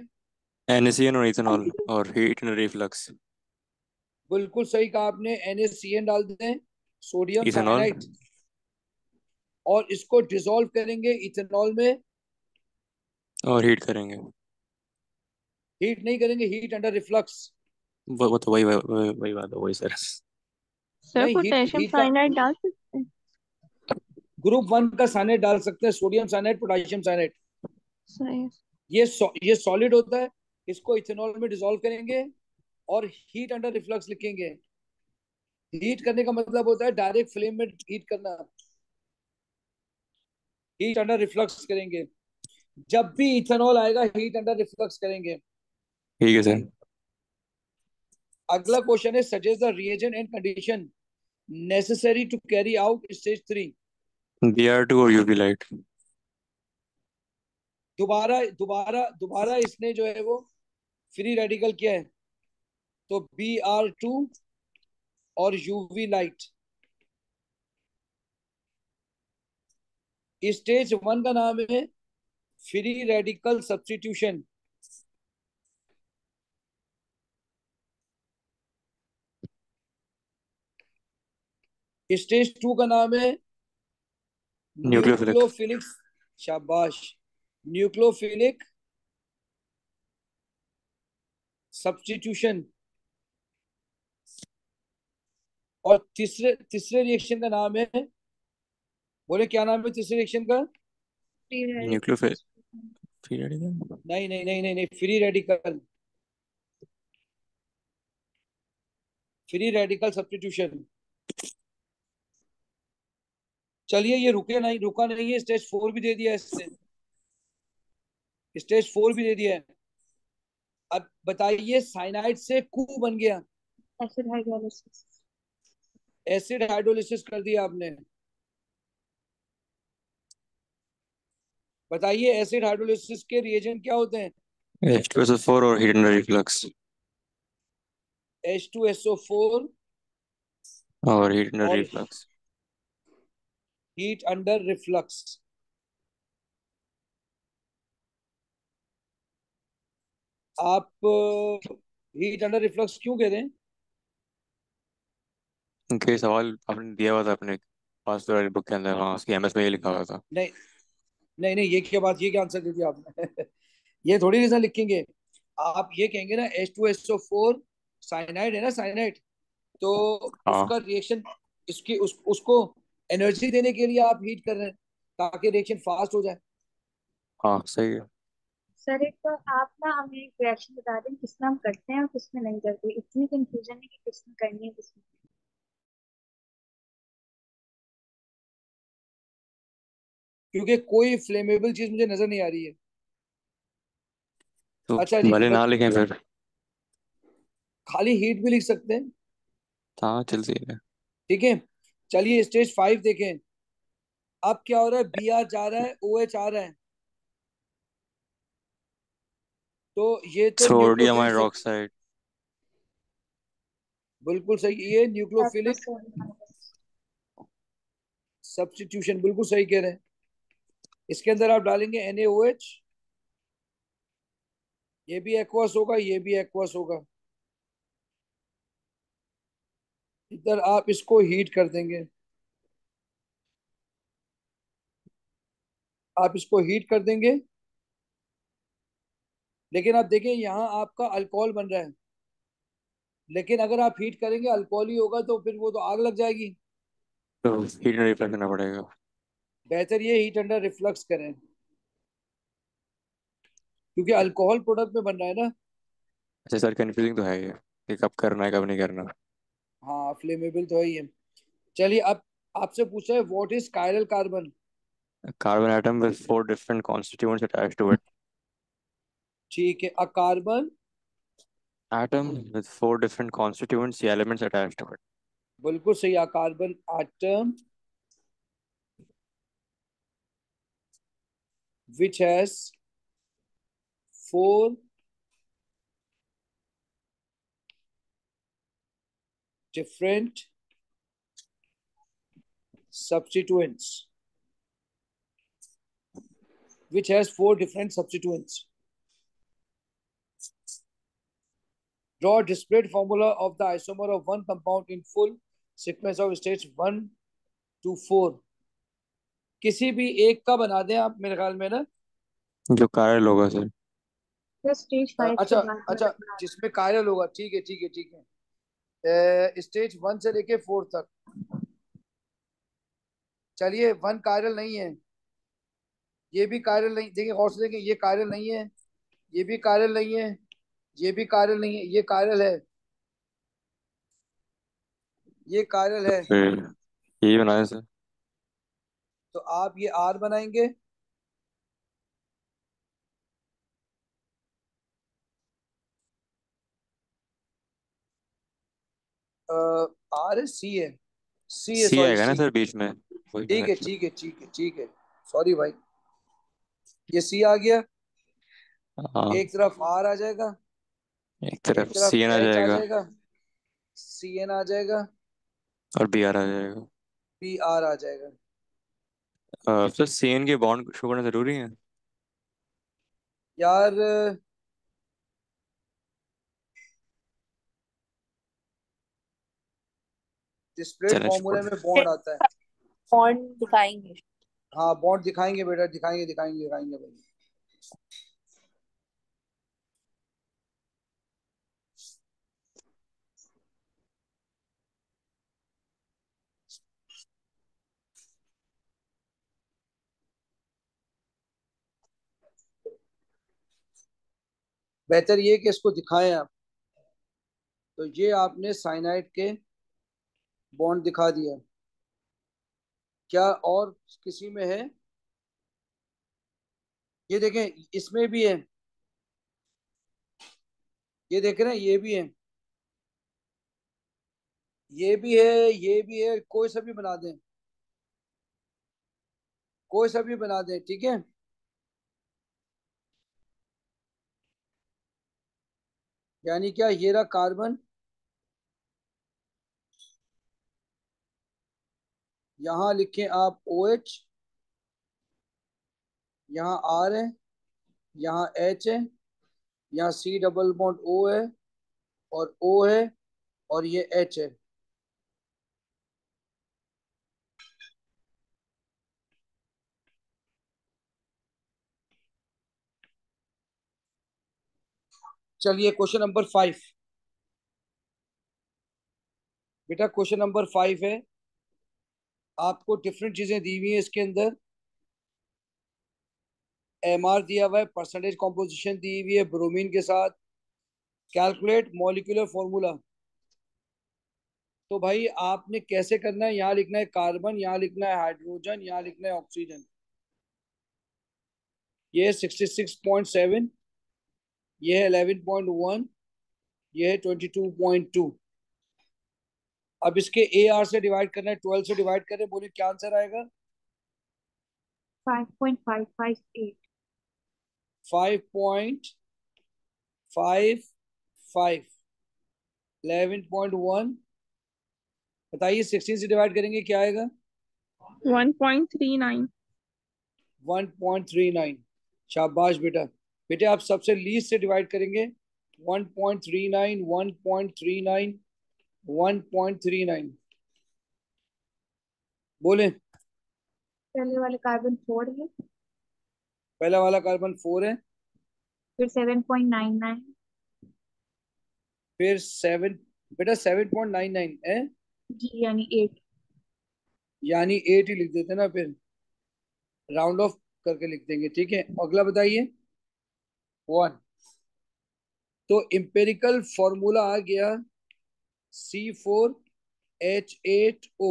NaCN और इथेनॉल और हीट एंड रिफ्लक्स। बिल्कुल सही कहा आपने, NaCN डाल दें, सोडियम इथेनॉल साइनाइड, और इसको डिसॉल्व करेंगे इथेनॉल में। और हीट करेंगे। हीट नहीं करेंगे, हीट अंडर रिफ्लक्स। वो तो वही बात है, वही सर। सर नहीं, हीट पोटेशियम हीट का साइनाइड डाल सकते हैं। ग्रुप वन का साइनाइड डाल सकते हैं, सोडियम साइनाइड, पोटेशियम साइनाइड। सही है। ये सॉलिड होता है, इसको इथेनॉल में डिसॉल्व करेंगे और हीट अंडर रिफ्लक्स लिखेंगे। हीट करने का मतलब होता है डायरेक्ट फ्लेम में हीट करना, हीट अंडर रिफ्लक्स करेंगे। जब भी इथेनॉल आएगा हीट अंडर रिफ्लक्स करेंगे। ठीक है सर। अगला क्वेश्चन है, suggest the reagent and condition necessary to carry out stage three. Br2 और यूवी लाइट। दोबारा दोबारा दोबारा इसने जो है वो फ्री रेडिकल किया है, तो Br2 और यूवी लाइट। स्टेज वन का नाम है फ्री रेडिकल सब्स्टिट्यूशन। स्टेज 2 का नाम है न्यूक्लियोफिलिक। न्यूक्लियोफिलिक। शाबाश। Nucleophilic substitution. और तीसरे तीसरे रिएक्शन का नाम है, बोले क्या नाम है तीसरे रिएक्शन का? Free nucleophilic. Radicals. Free radical. नहीं नहीं नहीं नहीं नहीं, free radical. Free radical substitution. चलिए ये रुका नहीं है, स्टेज 4 भी दे दिया है इसने। स्टेज 4 भी दे दिया है। अब बताइए साइनाइड से कू बन गया, एसिड हाइड्रोलिसिस। एसिड हाइड्रोलिसिस कर दिया आपने। बताइए एसिड हाइड्रोलिसिस के रिएजेंट क्या होते हैं? H2SO4 और हीट एंड रिफ्लक्स। H2SO4 और हीट एंड और रिफ्लक्स। Heat under reflux. आप हीट अंडर रिफ्लक्स क्यों कह रहे हैं? इनके सवाल आपने दिया हुआ था अपने पास वाली बुक के अंदर, हाँ उसकी एमएस में ये लिखा हुआ था। नहीं नहीं नहीं, ये क्या बात, ये क्या आंसर दे दिया आपने? ये थोड़ी रीजन लिखेंगे। आप ये कहेंगे ना H2SO4 साइनाइड है ना, साइनाइड। तो हाँ उसका रिएक्शन, उसको एनर्जी देने के लिए आप हीट कर रहे हैं ताकि रिएक्शन फास्ट हो जाए। हाँ सही है। सर एक तो आप ना हमें एक रिएक्शन बता दें किसमें हम करते हैं और किसमें नहीं करते, इतनी कंफ्यूजन है कि किसमें करनी है किसमें। क्योंकि कोई फ्लेमेबल चीज मुझे नजर नहीं आ रही है। तो अच्छा जी, भले ना लिखें फिर। खाली हीट भी लिख सकते हैं। हाँ चल सही है। ठीक है। चलिए स्टेज 5 देखें। अब क्या हो रहा है, बी आर जा रहा है, ओ एच आ रहा है। तो ये तो सोडियम न्यूक्लियोफिलिक सब, हाइड्रोक्साइड। बिल्कुल सही, ये न्यूक्लियोफिलिक एक्वा सब्स्टिट्यूशन, बिल्कुल सही कह रहे हैं। इसके अंदर आप डालेंगे NaOH, ये भी एक्वस होगा, ये भी एक्वस होगा। इधर आप इसको हीट कर देंगे, आप इसको हीट कर देंगे। लेकिन आप देखें यहाँ आपका अल्कोहल बन रहा है, लेकिन अगर आप हीट करेंगे अल्कोहल ही होगा, तो फिर वो तो आग लग जाएगी। तो हीट एंड रिफ्लक्स करना पड़ेगा। बेहतर ये हीट अंडर रिफ्लक्स करें, क्योंकि अल्कोहल प्रोडक्ट में बन रहा है ना। अच्छा सर कंफ्यूजिंग तो है ये कि कब करना है कब नहीं करना। हाँ फ्लेमेबल तो है ही है। चलिए अब आपसे पूछा है what is chiral carbon. Carbon atom with 4 different constituents attached to it. ठीक है, a carbon, atom with 4 different constituents या एलिमेंट्स अटैच्ड टू इट। बिल्कुल सही, a carbon atom which has 4 different substituents, which has 4 different substituents. Draw a displaced formula of the isomer of one compound in full sequence of states 1 to 4. किसी भी एक का बना दें आप मेरे ख्याल में ना। जो कायरल होगा सर। तो स्टेज 5 के अच्छा बाद में अच्छा, बना रहा जिसमें कायरल होगा, ठीक है ठीक है ठीक है। स्टेज 1 से लेके 4 तक। चलिए 1 कायरल नहीं है, ये भी कायरल नहीं, देखिए गौर से देखें, ये कायरल नहीं है, ये भी कायरल नहीं है, ये भी कायरल नहीं है, ये कायरल है, ये कायरल है। फिर यही बनाया सर। तो आप ये आर बनाएंगे, आर है, सी है, सी है, सी सॉरी आएगा ना सी। सर बीच में। वही ठीक मैंने है ठीक है ठीक है ठीक है, सॉरी भाई, ये सी आ गया। हाँ एक तरफ आर आ जाएगा, एक एक तरफ सी तरफ एन आ एच आ जाएगा जाएगा, सी एन आ जाएगा, और बी आर आ जाएगा। पी आर आ जाएगा। सर सी एन के बॉन्ड शो करना जरूरी है। यार स्प्लिट चलो फॉर्मूले छोड़। में बॉन्ड आता है। बॉन्ड दिखाएंगे। हाँ बॉन्ड दिखाएंगे बेटा, दिखाएंगे दिखाएंगे दिखाएंगे भाई। बेहतर ये कि इसको दिखाएं आप। तो ये आपने साइनाइड के बॉन्ड दिखा दिया। क्या और किसी में है? ये देखें इसमें भी है, ये देख रहे हैं, ये भी है, ये भी है, ये भी है। कोई सा भी बना दें, कोई सा भी बना दें, ठीक है। यानी क्या, ये रहा कार्बन, यहाँ लिखें आप OH, यहाँ R है, यहाँ H है, यहाँ C डबल बॉन्ड O है, और O है, और ये H है। चलिए क्वेश्चन नंबर 5। बेटा क्वेश्चन नंबर 5 है, आपको डिफरेंट चीजें दी हुई है इसके अंदर। MR दिया हुआ है, परसेंटेज कॉम्पोजिशन दी हुई है ब्रोमीन के साथ। Calculate molecular formula. तो भाई आपने कैसे करना है, यहाँ लिखना है कार्बन, यहाँ लिखना है हाइड्रोजन, यहाँ लिखना है ऑक्सीजन। ये है 66.7, ये है 11.1, ये है 22.2। अब इसके AR से डिवाइड करना है, 12 से डिवाइड करें, बोलिए क्या आंसर आएगा? 5.558। 5.55, 11.1। बताइए 16 से डिवाइड करेंगे क्या आएगा? 1.39। 1.39। शाबाश बेटा। बेटे आप सबसे लीस्ट से डिवाइड करेंगे। 1.39, 1.39, 1.39। बोले। पहले वाले कार्बन 4 है, पहला वाला कार्बन 4 है, फिर 7.99, फिर 7। बेटा 7.99 है, जी यानी 8। यानी 8 ही लिख देते ना, फिर राउंड ऑफ करके लिख देंगे, ठीक है। अगला बताइए 1। तो इंपेरिकल फॉर्मूला आ गया C4H8O।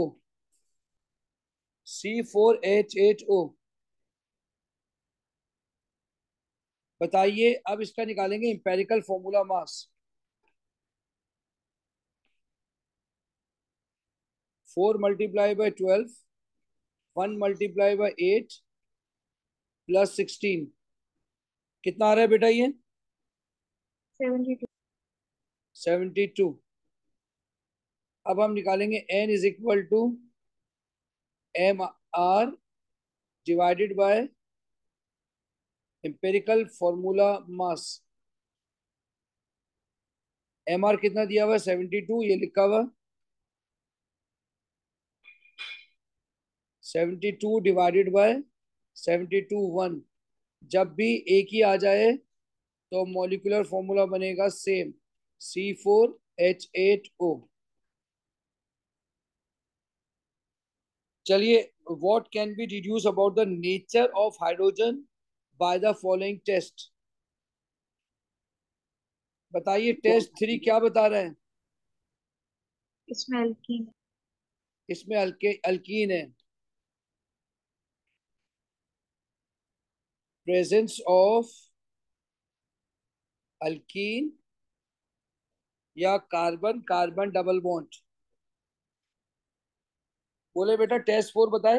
C4H8O। बताइए अब इसका निकालेंगे empirical formula mass. 4 multiply by 12, 1 multiply by 8 plus 16। कितना आ रहा है बेटा ये? 72। 72। अब हम निकालेंगे N is equal to MR divided by empirical formula mass. MR कितना दिया हुआ है? 72, ये लिखा हुआ 72 डिवाइडेड बाय 72 1। जब भी एक ही आ जाए तो मॉलिक्यूलर फॉर्मूला बनेगा सेम, C4H8O। चलिए, what can be deduced about the nature of hydrogen by the following test. बताइए टेस्ट 3 क्या बता रहे हैं? इसमें एल्कीन। इसमें अल्कीन है। प्रेजेंस ऑफ अल्कीन या कार्बन कार्बन डबल बॉन्ड। बोले बेटा टेस्ट 4 बताए।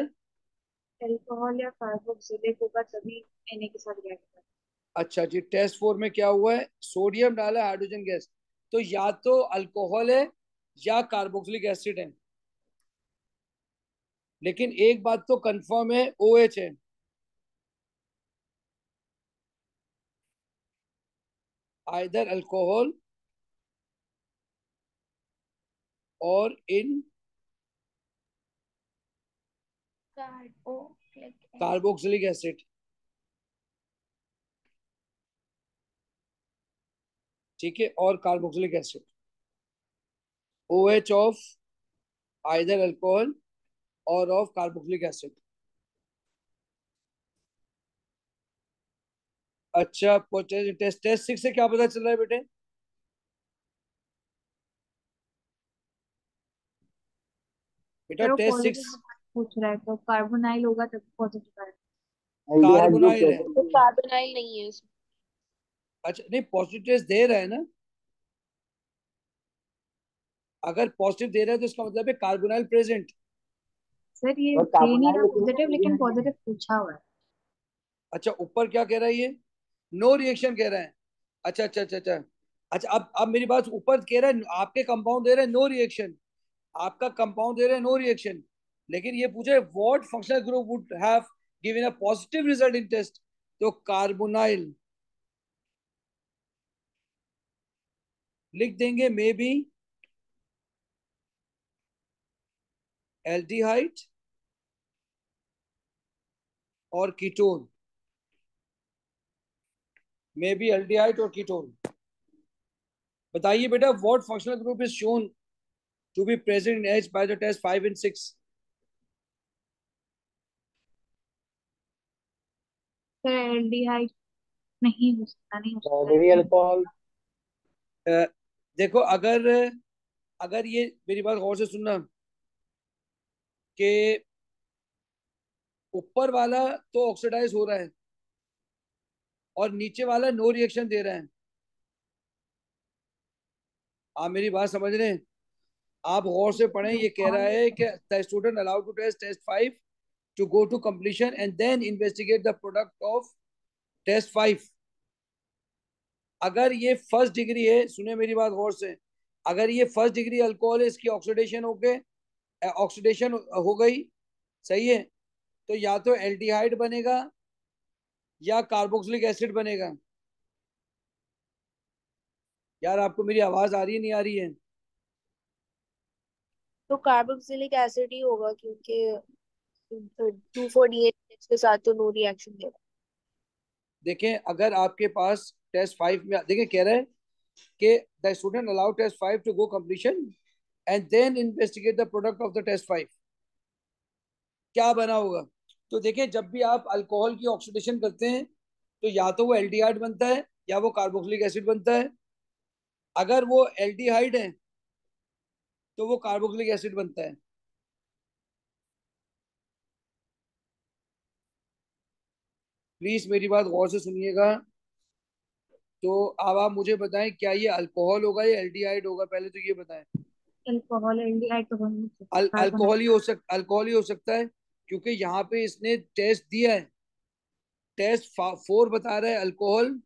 अल्कोहल या कार्बोक्सिलेट होगा तभी Na के साथ रिएक्ट करता अच्छा जी, टेस्ट 4 में क्या हुआ है? सोडियम डाला है, हाइड्रोजन गैस। तो या तो अल्कोहल है या कार्बोक्सिलिक एसिड है, लेकिन एक बात तो कंफर्म है, OH है। आइदर अल्कोहल और इन कार्बोक्सिलिक एसिड, ठीक है, और carboxylic acid, OH of either alcohol और ऑफ कार्बोक्सिलिक एसिड। अच्छा, टेस्ट टेस्ट 6 से क्या पता चल रहा है बेटे? बेटा सर वो टेस्ट पॉजिटिव 6 पूछ रहा है, तो कार्बोनाइल होगा तब पॉजिटिव आएगा। एल्डिहाइड ग्रुप कार्बोनाइल है। कैसे तो कार्बोनाइल नहीं है इसमें। अच्छा नहीं, पॉजिटिव टेस्ट दे रहा है ना, अगर पॉजिटिव दे रहा है तो इसका मतलब है कार्बोनाइल प्रेजेंट। सर ये और दे नहीं कार्बोनाइल रहा लेकिन पॉजिटिव, लेकिन एल्डिहाइड नहीं पॉजिटिव पूछा हुआ है। अच्छा ऊपर क्या कह रहा है ये? नो रिएक्शन कह रहा है। अच्छा अच्छा अच्छा अच्छा। अच्छा अब मेरी बात, ऊपर कह रहा है आपके कंपाउंड दे रहे हैं नो रिएक्शन, आपका कंपाउंड दे रहे हैं नो रिएक्शन, लेकिन ये पूछे what functional group would have given a positive result in test, तो कार्बोनाइल लिख देंगे, मे बी एल्डिहाइड और कीटोन, मे बी एल्डिहाइड और कीटोन। बताइए बेटा, what functional group is shown to be present in H by the test 5 and 6? Sir aldehyde नहीं हो सकता, नहीं हो सकता हेवी है। अल्कोहल। देखो, अगर अगर ये मेरी बात गौर से सुनना कि ऊपर वाला तो ऑक्सीडाइज हो रहा है और नीचे वाला नो रिएक्शन दे रहा है, आप मेरी बात समझ रहे हैं? आप गौर से पढ़ें, ये कह रहा है कि the student allowed to test test 5 to go to completion and then investigate the product of test 5। अगर ये फर्स्ट डिग्री है, सुने मेरी बात गौर से, अगर ये फर्स्ट डिग्री अल्कोहल है, इसकी ऑक्सीडेशन हो गए, ऑक्सीडेशन हो गई, सही है, तो या तो एल्डिहाइड बनेगा या कार्बोक्सिलिक एसिड बनेगा। यार आपको मेरी आवाज आ रही है, नहीं आ रही है? तो कार्बोक्सिलिक एसिड ही होगा, क्योंकि 2,4-DH के साथ तो नो रिएक्शन देगा। देखें, अगर आपके पास टेस्ट 5 में देखें, कह रहे हैं कि the student allow test 5 to go completion and then investigate the product of the test 5, क्या बना होगा? तो देखें, जब भी आप अल्कोहल की ऑक्सीडेशन करते हैं तो या तो वो एल्डिहाइड बनता है या वो कार्बोक्सिलिक एसिड बनता है। अगर वो एल्डिहाइड है तो वो कार्बोक्सिलिक एसिड बनता है। प्लीज मेरी बात गौर से सुनिएगा। तो अब आप मुझे बताएं, क्या ये अल्कोहल होगा या एल्डिहाइड होगा, पहले तो ये बताएं। अल्कोहल एल्डिहाइड तो हो नहीं सकता, कार्बोनाइल। अल्कोहल ही हो सकता है, क्योंकि यहाँ पे इसने टेस्ट दिया है, टेस्ट 4 बता रहा है अल्कोहल।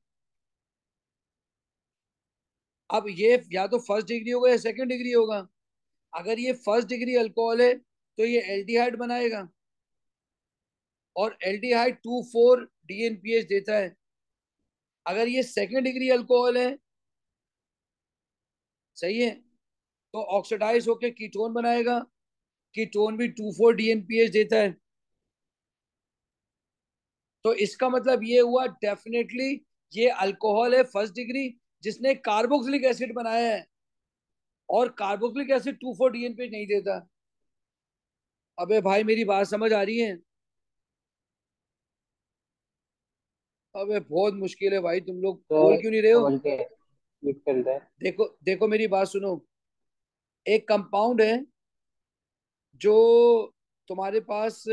अब ये या तो फर्स्ट डिग्री होगा या सेकंड डिग्री होगा। अगर ये फर्स्ट डिग्री अल्कोहल है तो ये एल्डिहाइड बनाएगा, और एल्डिहाइड 2,4-DNPH देता है। अगर ये सेकंड डिग्री अल्कोहल है, सही है, तो ऑक्सीडाइज होकर कीटोन बनाएगा, कीटोन भी 2,4-DNPH देता है। तो इसका मतलब ये हुआ डेफिनेटली ये अल्कोहल है फर्स्ट डिग्री जिसने कार्बोक्सिलिक एसिड बनाया है, और कार्बोक्सिलिक एसिड 2,4-DNPH नहीं देता। अबे भाई मेरी बात समझ आ रही है? अबे बहुत मुश्किल है भाई, तुम लोग बोल सर क्यों नहीं रहे हो? समझ गए, क्लिक कर रहे हैं। देखो देखो मेरी बात सुनो, एक कंपाउंड है जो तुम्हारे पास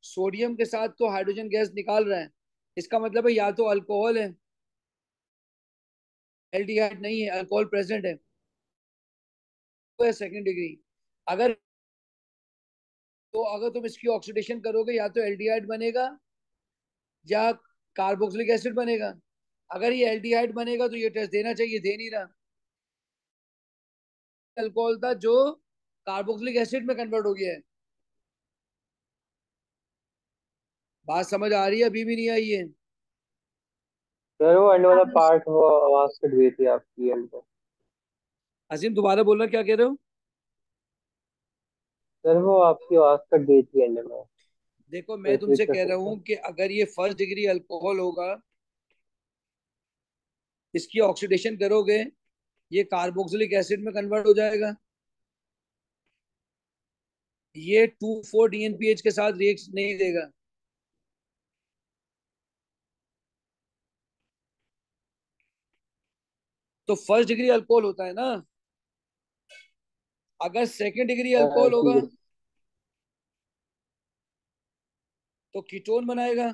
सोडियम के साथ तो हाइड्रोजन गैस निकाल रहा है, इसका मतलब है या तो अल्कोहल है, एल्डिहाइड नहीं है, अल्कोहल प्रेजेंट है, तो सेकंड डिग्री। अगर अगर तुम इसकी ऑक्सीडेशन करोगे या तो एल्डिहाइड बनेगा या कार्बोक्सिलिक एसिड बनेगा। अगर ये एल्डिहाइड बनेगा तो ये टेस्ट देना चाहिए, दे नहीं रहा। अल्कोहल था जो कार्बोक्सिलिक एसिड में कन्वर्ट हो गया है। बात समझ आ रही है? अभी भी नहीं आई है? सर वो एंड वाला पार्ट, वो आवाज कट गई थी आपकी एंड पे। असीम दोबारा बोलना, क्या कह रहे हो? सर वो आपकी आवाज कट गई थी एंड में। देखो मैं कैलकुलेट तुमसे कर कह रहा सकते हूं हैं। कि अगर ये फर्स्ट डिग्री अल्कोहल होगा, इसकी ऑक्सीडेशन करोगे, ये कार्बोक्सिलिक एसिड में कन्वर्ट हो जाएगा। ये 2,4-DNPH के साथ रिएक्ट नहीं देगा। तो फर्स्ट डिग्री अल्कोहल होता है ना। अगर सेकंड डिग्री अल्कोहल होगा जी। तो कीटोन बनाएगा।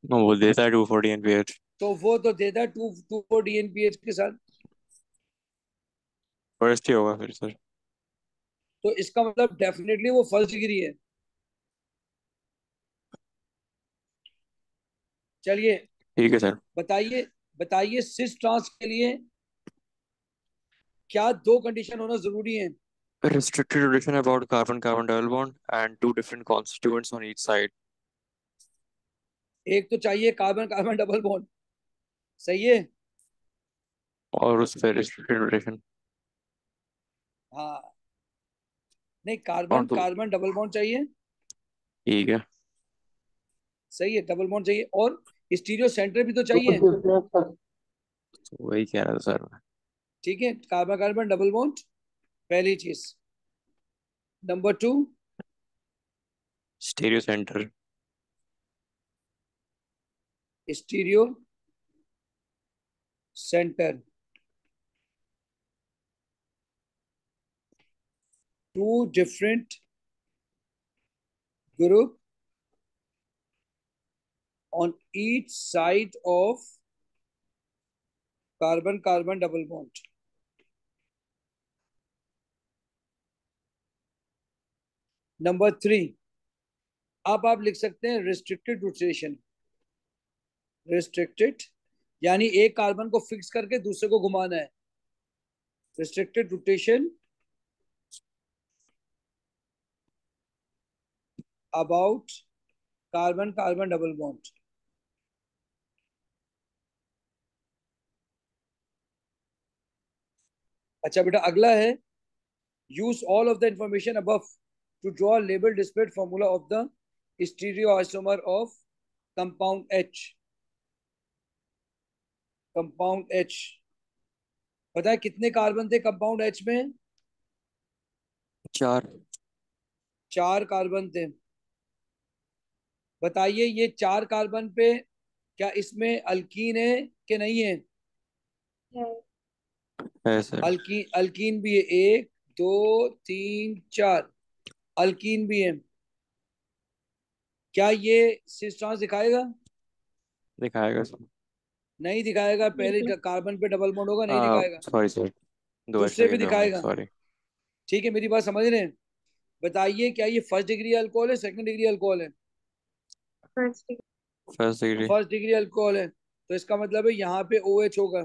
वो देता है 240 NPH। तो वो तो देता है 2,4-DNPH के साथ। फर्स्ट ही होगा फिर सर। तो इसका मतलब डेफिनेटली वो फर्स्ट डिग्री है। चलिए ठीक है सर। बताइए, बताइए सिस ट्रांस के लिए क्या दो कंडीशन होना जरूरी है? Restricted relation about carbon-carbon double bond and two different constituents on each side। एक तो चाहिए कार्बन कार्बन डबल बॉन्ड, सही है। और उस पर restricted relation। हाँ, नहीं और कार्बन तो कार्बन डबल बॉन्ड चाहिए, ठीक है। सही है, डबल बॉन्ड चाहिए, और स्टीरियो सेंटर भी तो टू चाहिए। डिफरेंट। तो वही कह रहा था सर मैं। ठीक है, कार्बन कार्बन डबल बॉन्ड पहली चीज। Number two, stereo centre. Stereo centre. Two different group on each side of carbon carbon double bond. Number three, अब आप लिख सकते हैं रिस्ट्रिक्टेड रोटेशन। रिस्ट्रिक्टेड यानी एक कार्बन को फिक्स करके दूसरे को घुमाना है। Restricted rotation about carbon carbon double bond. अच्छा बेटा, अगला है use all of the information above to draw a label displayed formula of the stereoisomer of compound H। Compound H, पता है कितने कार्बन थे कंपाउंड H में? 4। 4 कार्बन थे। बताइए ये 4 कार्बन पे क्या इसमें अल्कीन है कि नहीं है? है। है सर। अल्कीन, अल्कीन भी है, 1 2 3 4 अल्कीन भी है। क्या ये सिस ट्रांस दिखाएगा? दिखाएगा सर। नहीं दिखाएगा, पहले बिल्कुल। कार्बन पे डबल बॉन्ड होगा, नहीं दिखाएगा। Sorry sir. 2 एक्स्ट्रा दूसरे पे केंद्र होंगे, दिखाएगा। सॉरी। ठीक है, मेरी बात समझ रहे हैं? बताइए क्या ये फर्स्ट डिग्री अल्कोहल है, सेकंड डिग्री अल्कोहल है? First. First degree. First degree alcohol है, तो इसका मतलब है यहाँ पे OH होगा।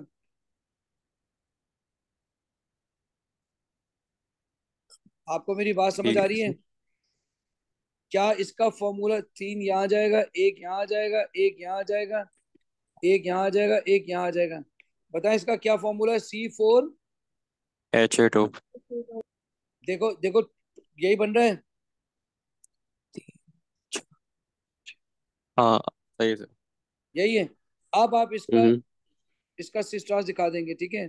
आपको मेरी बात समझ ठीक आ है रही है? सर। क्या इसका फॉर्मूला 3 यहाँ आ जाएगा, एक यहाँ आ जाएगा, एक यहाँ आ जाएगा, एक यहाँ आ जाएगा, एक यहाँ आ जाएगा। बताएं इसका क्या फॉर्मूला है? C4। HA2। देखो देखो, यही बन रहा है। हाँ सही है सर। यही है। अब आप इसका हम्म। इसका सिस्टर्स दिखा देंगे, ठीक है।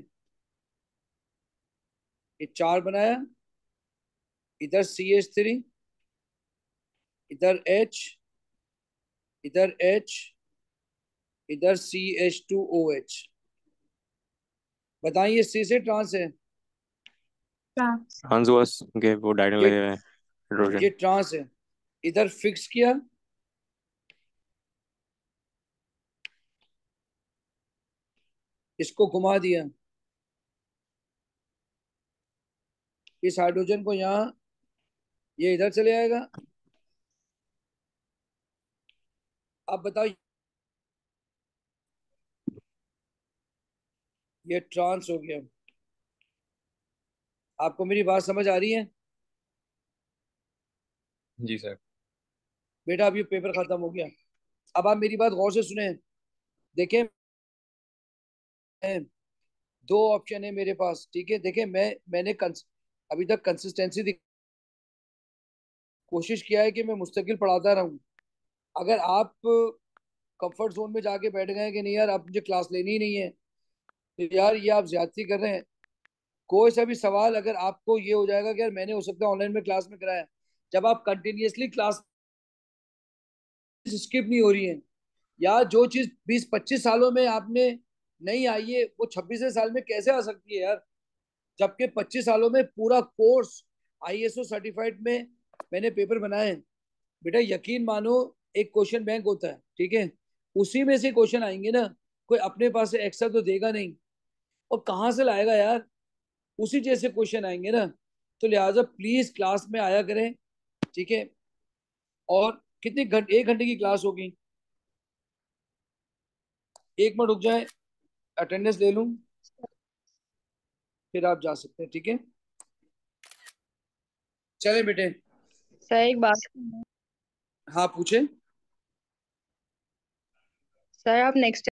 ये 4 बनाया, इधर CH3, इधर H, इधर H, इधर CH2OH। बताइए C से ट्रांस है? ट्रांस। ट्रांस के वो डायगोनल ये लगे हुए हैं ये हाइड्रोजन। ट्रांस है। इधर फिक्स किया, इसको घुमा दिया, इस हाइड्रोजन को यहाँ, ये इधर चले आएगा। अब बताओ, ये ट्रांस हो गया। आपको मेरी बात समझ आ रही है? जी सर। बेटा अब ये पेपर खत्म हो गया। अब आप मेरी बात गौर से सुने। देखें, दो ऑप्शन है मेरे पास, ठीक है। देखें मैंने अभी तक कंसिस्टेंसी कोशिश किया है कि मैं मुस्तकिल पढ़ाता रहूं। अगर आप कंफर्ट जोन में जाके बैठ गए कि नहीं यार अब मुझे क्लास लेनी ही नहीं है, तो यार ये आप ज्यादती कर रहे हैं। कोई सा भी सवाल अगर आपको ये हो जाएगा कि यार मैंने हो सकता है ऑनलाइन में क्लास में कराया, जब आप कंटिन्यूअसली क्लास स्किप नहीं हो रही है, या जो चीज 20-25 सालों में आपने नहीं आई है वो 26वें साल में कैसे आ सकती है यार? जबकि 25 सालों में पूरा कोर्स आईएसओ सर्टिफाइड में मैंने पेपर बनाए हैं। बेटा यकीन मानो, एक क्वेश्चन बैंक होता है, ठीक है, उसी में से क्वेश्चन आएंगे ना, कोई अपने पास से एक्स्ट्रा तो देगा नहीं, और कहाँ से लाएगा यार? उसी जैसे क्वेश्चन आएंगे ना। तो लिहाजा प्लीज क्लास में आया करें, ठीक है। और कितने घंटे, 1 घंटे की क्लास होगी, 1 मिनट रुक जाए, अटेंडेंस ले लूं, फिर आप जा सकते हैं, ठीक है। चले बेटे। सर एक बात, हाँ पूछे। सर आप नेक्स्ट